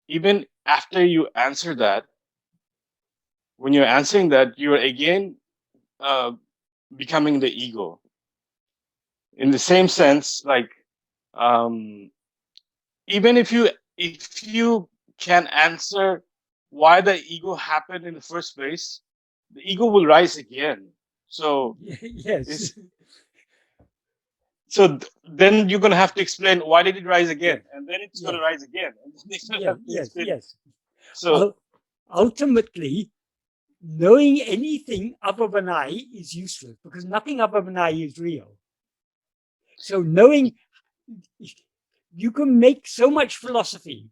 even after you answer that, when you're answering that, you're again becoming the ego. In the same sense, like even if you can answer why the ego happened in the first place, the ego will rise again. So yes. Then you're going to have to explain why did it rise again, and then it's going to rise again, and then it's going to have to explain. Yes. So ultimately, knowing anything other than I is useless, because nothing other than I is real. So knowing, you can make so much philosophy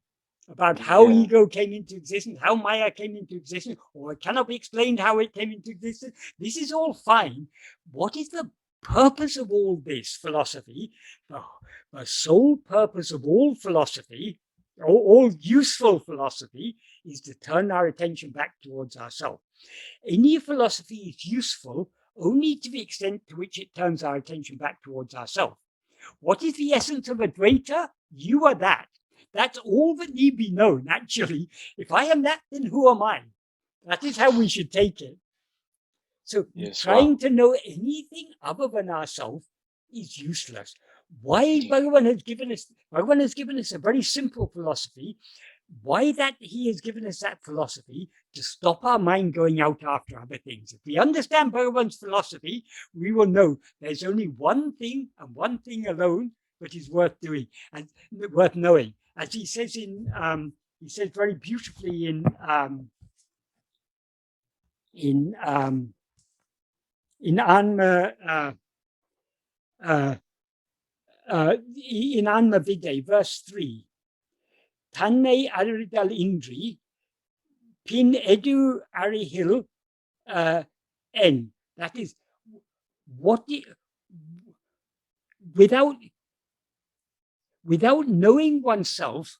about how ego came into existence, how Maya came into existence, or it cannot be explained how it came into existence. This is all fine. What is the purpose of all this philosophy? The sole purpose of all philosophy, or all useful philosophy, is to turn our attention back towards ourselves. Any philosophy is useful only to the extent to which it turns our attention back towards ourselves. What is the essence of Advaita? You are that. That's all that need be known, actually. If I am that, then who am I? That is how we should take it. So trying to know anything other than ourselves is useless. Why Bhagavan has given us a very simple philosophy. Why that he has given us that philosophy? To stop our mind going out after other things. If we understand Bhagavan's philosophy, we will know there's only one thing and one thing alone that is worth doing and worth knowing. As he says he says very beautifully in Āṇma Vidya, verse 3. Tanne aridal indri, pin edu arihil en. That is, without knowing oneself,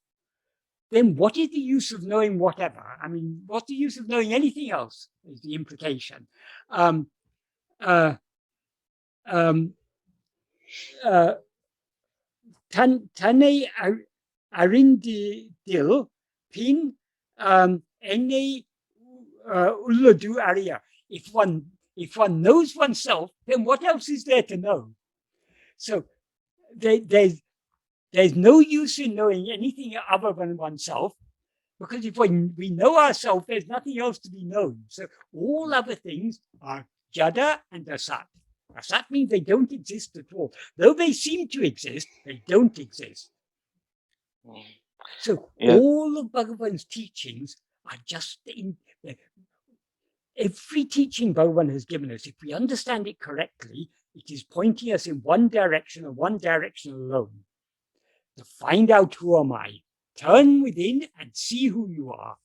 then what is the use of knowing whatever? I mean, what's the use of knowing anything else, is the implication. Tanne arindil pin ene ulladu arya. If one knows oneself, then what else is there to know? So there's no use in knowing anything other than oneself, because if we know ourselves, there's nothing else to be known. So all other things are jada and asat. Asat means they don't exist at all. Though they seem to exist, they don't exist. So all of Bhagavan's teachings are just every teaching Bhagavan has given us, if we understand it correctly, it is pointing us in one direction and one direction alone. To find out who am I. Turn within and see who you are.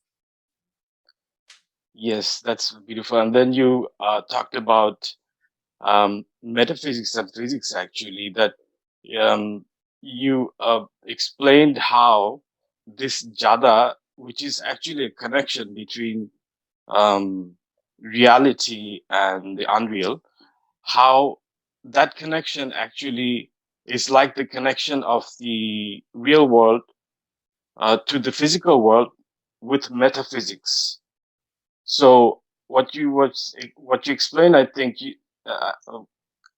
Yes, that's beautiful. And then you talked about metaphysics and physics, actually, that you explained how this jada, which is actually a connection between reality and the unreal, how that connection actually is like the connection of the real world to the physical world with metaphysics. So what you explained, I think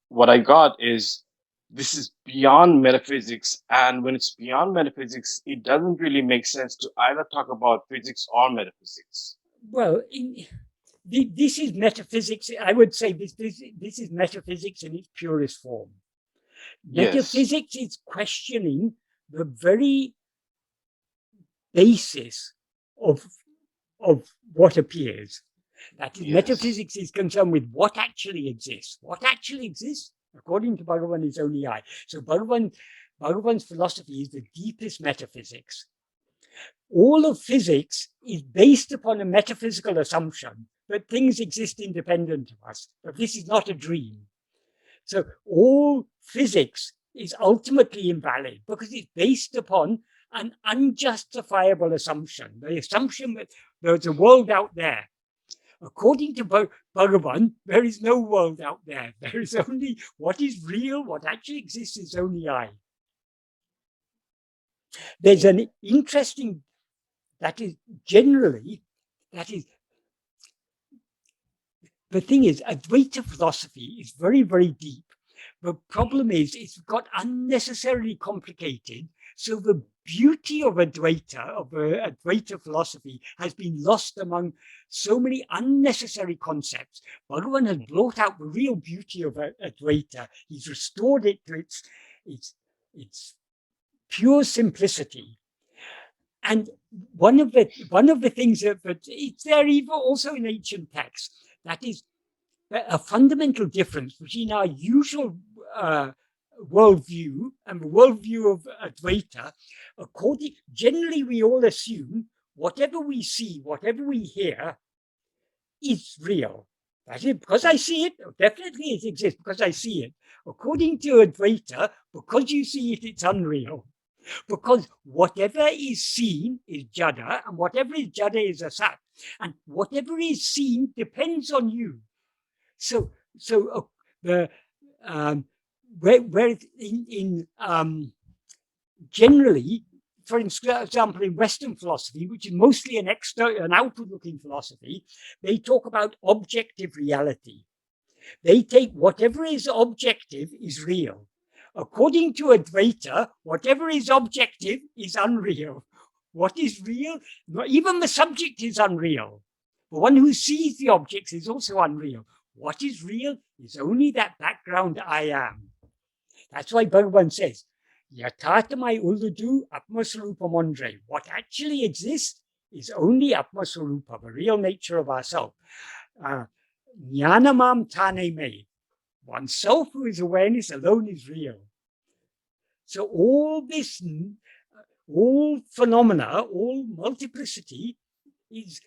what I got is this is beyond metaphysics, and when it's beyond metaphysics, it doesn't really make sense to either talk about physics or metaphysics. Well, this is metaphysics. I would say this is metaphysics in its purest form. Metaphysics is questioning the very basis of what appears. That is, metaphysics is concerned with what actually exists. What actually exists, according to Bhagavan, is only I. So Bhagavan's philosophy is the deepest metaphysics. All of physics is based upon a metaphysical assumption that things exist independent of us, but this is not a dream. So all physics is ultimately invalid because it's based upon an unjustifiable assumption. The assumption that there's a world out there. According to Bhagavan, there is no world out there. There is only what is real, what actually exists is only I. There's an interesting, that is generally, that is, the thing is, Advaita philosophy is very, very deep. The problem is it's got unnecessarily complicated. So the beauty of Advaita philosophy has been lost among so many unnecessary concepts. Bhagavan has brought out the real beauty of Advaita. He's restored it to its pure simplicity. And one of the things that it's there even also in ancient texts, that is a fundamental difference between our usual worldview and the worldview of Advaita. Generally, we all assume whatever we see, whatever we hear, is real. That is, because I see it, definitely it exists because I see it. According to Advaita, because you see it, it's unreal. Because whatever is seen is jada, and whatever is jada is asat, and whatever is seen depends on you. So where generally, for example, in Western philosophy, which is mostly an outward-looking philosophy, they talk about objective reality. They take whatever is objective is real. According to Advaita, whatever is objective is unreal. What is real? Even the subject is unreal. The one who sees the objects is also unreal. What is real is only that background I am. That's why Bhagavan says, Yathātamai ulladu atmasarupamondre. What actually exists is only atmasarupa, the real nature of ourself. Jnanamam tāne me. Oneself, who is awareness alone, is real. So all phenomena, all multiplicity is,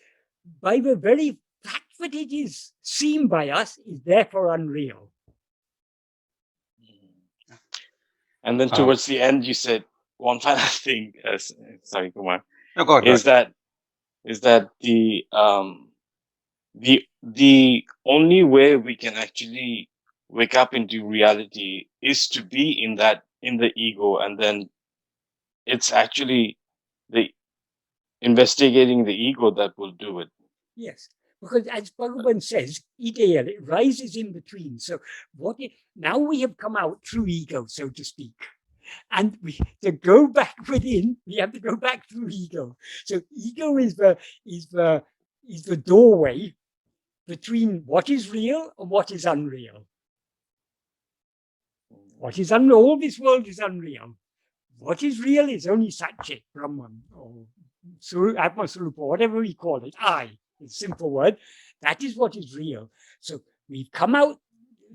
by the very fact that it is seen by us, is therefore unreal. And then towards the end, you said one final thing. Sorry, Kumar. No, go ahead. Is that the only way we can actually wake up into reality is to be in the ego, and then it's actually the investigating the ego that will do it. Yes, because as Bhagavan says, ideal, it rises in between. So now we have come out through ego, so to speak. And to go back within, we have to go back through ego. So ego is the doorway between what is real and what is unreal. What is unreal? All this world is unreal. What is real is only Satchit, Brahman, or Atmasvarupa, whatever we call it. I, it's a simple word. That is what is real. So we've come out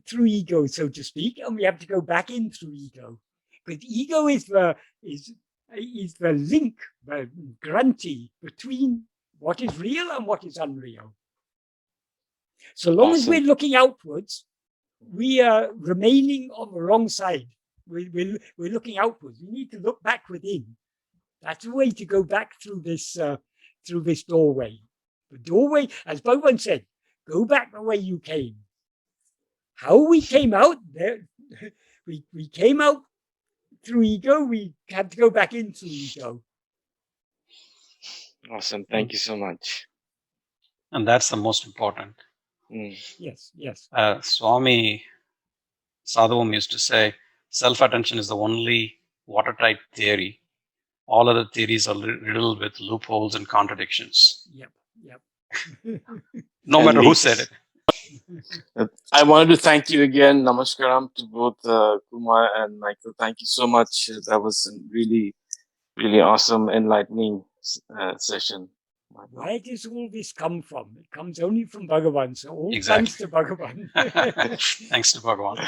through ego, so to speak, and we have to go back in through ego. But ego is the link, the granty between what is real and what is unreal. So long as we're looking outwards, we are remaining on the wrong side. We're looking outwards. We need to look back within. That's the way to go back through this doorway. The doorway, as Bhagavan said, go back the way you came. How we came out, we came out through ego, we had to go back in through ego. Awesome. Thank you so much. And that's the most important. Yes. Swami Sadhuvam used to say, self-attention is the only watertight theory. All other theories are riddled with loopholes and contradictions. Yep. No matter who said it. I wanted to thank you again. Namaskaram to both Kumar and Michael. Thank you so much. That was a really, really awesome, enlightening session. Where does all this come from? It comes only from Bhagavan. So all Exactly. thanks to Bhagavan. Thanks to Bhagavan.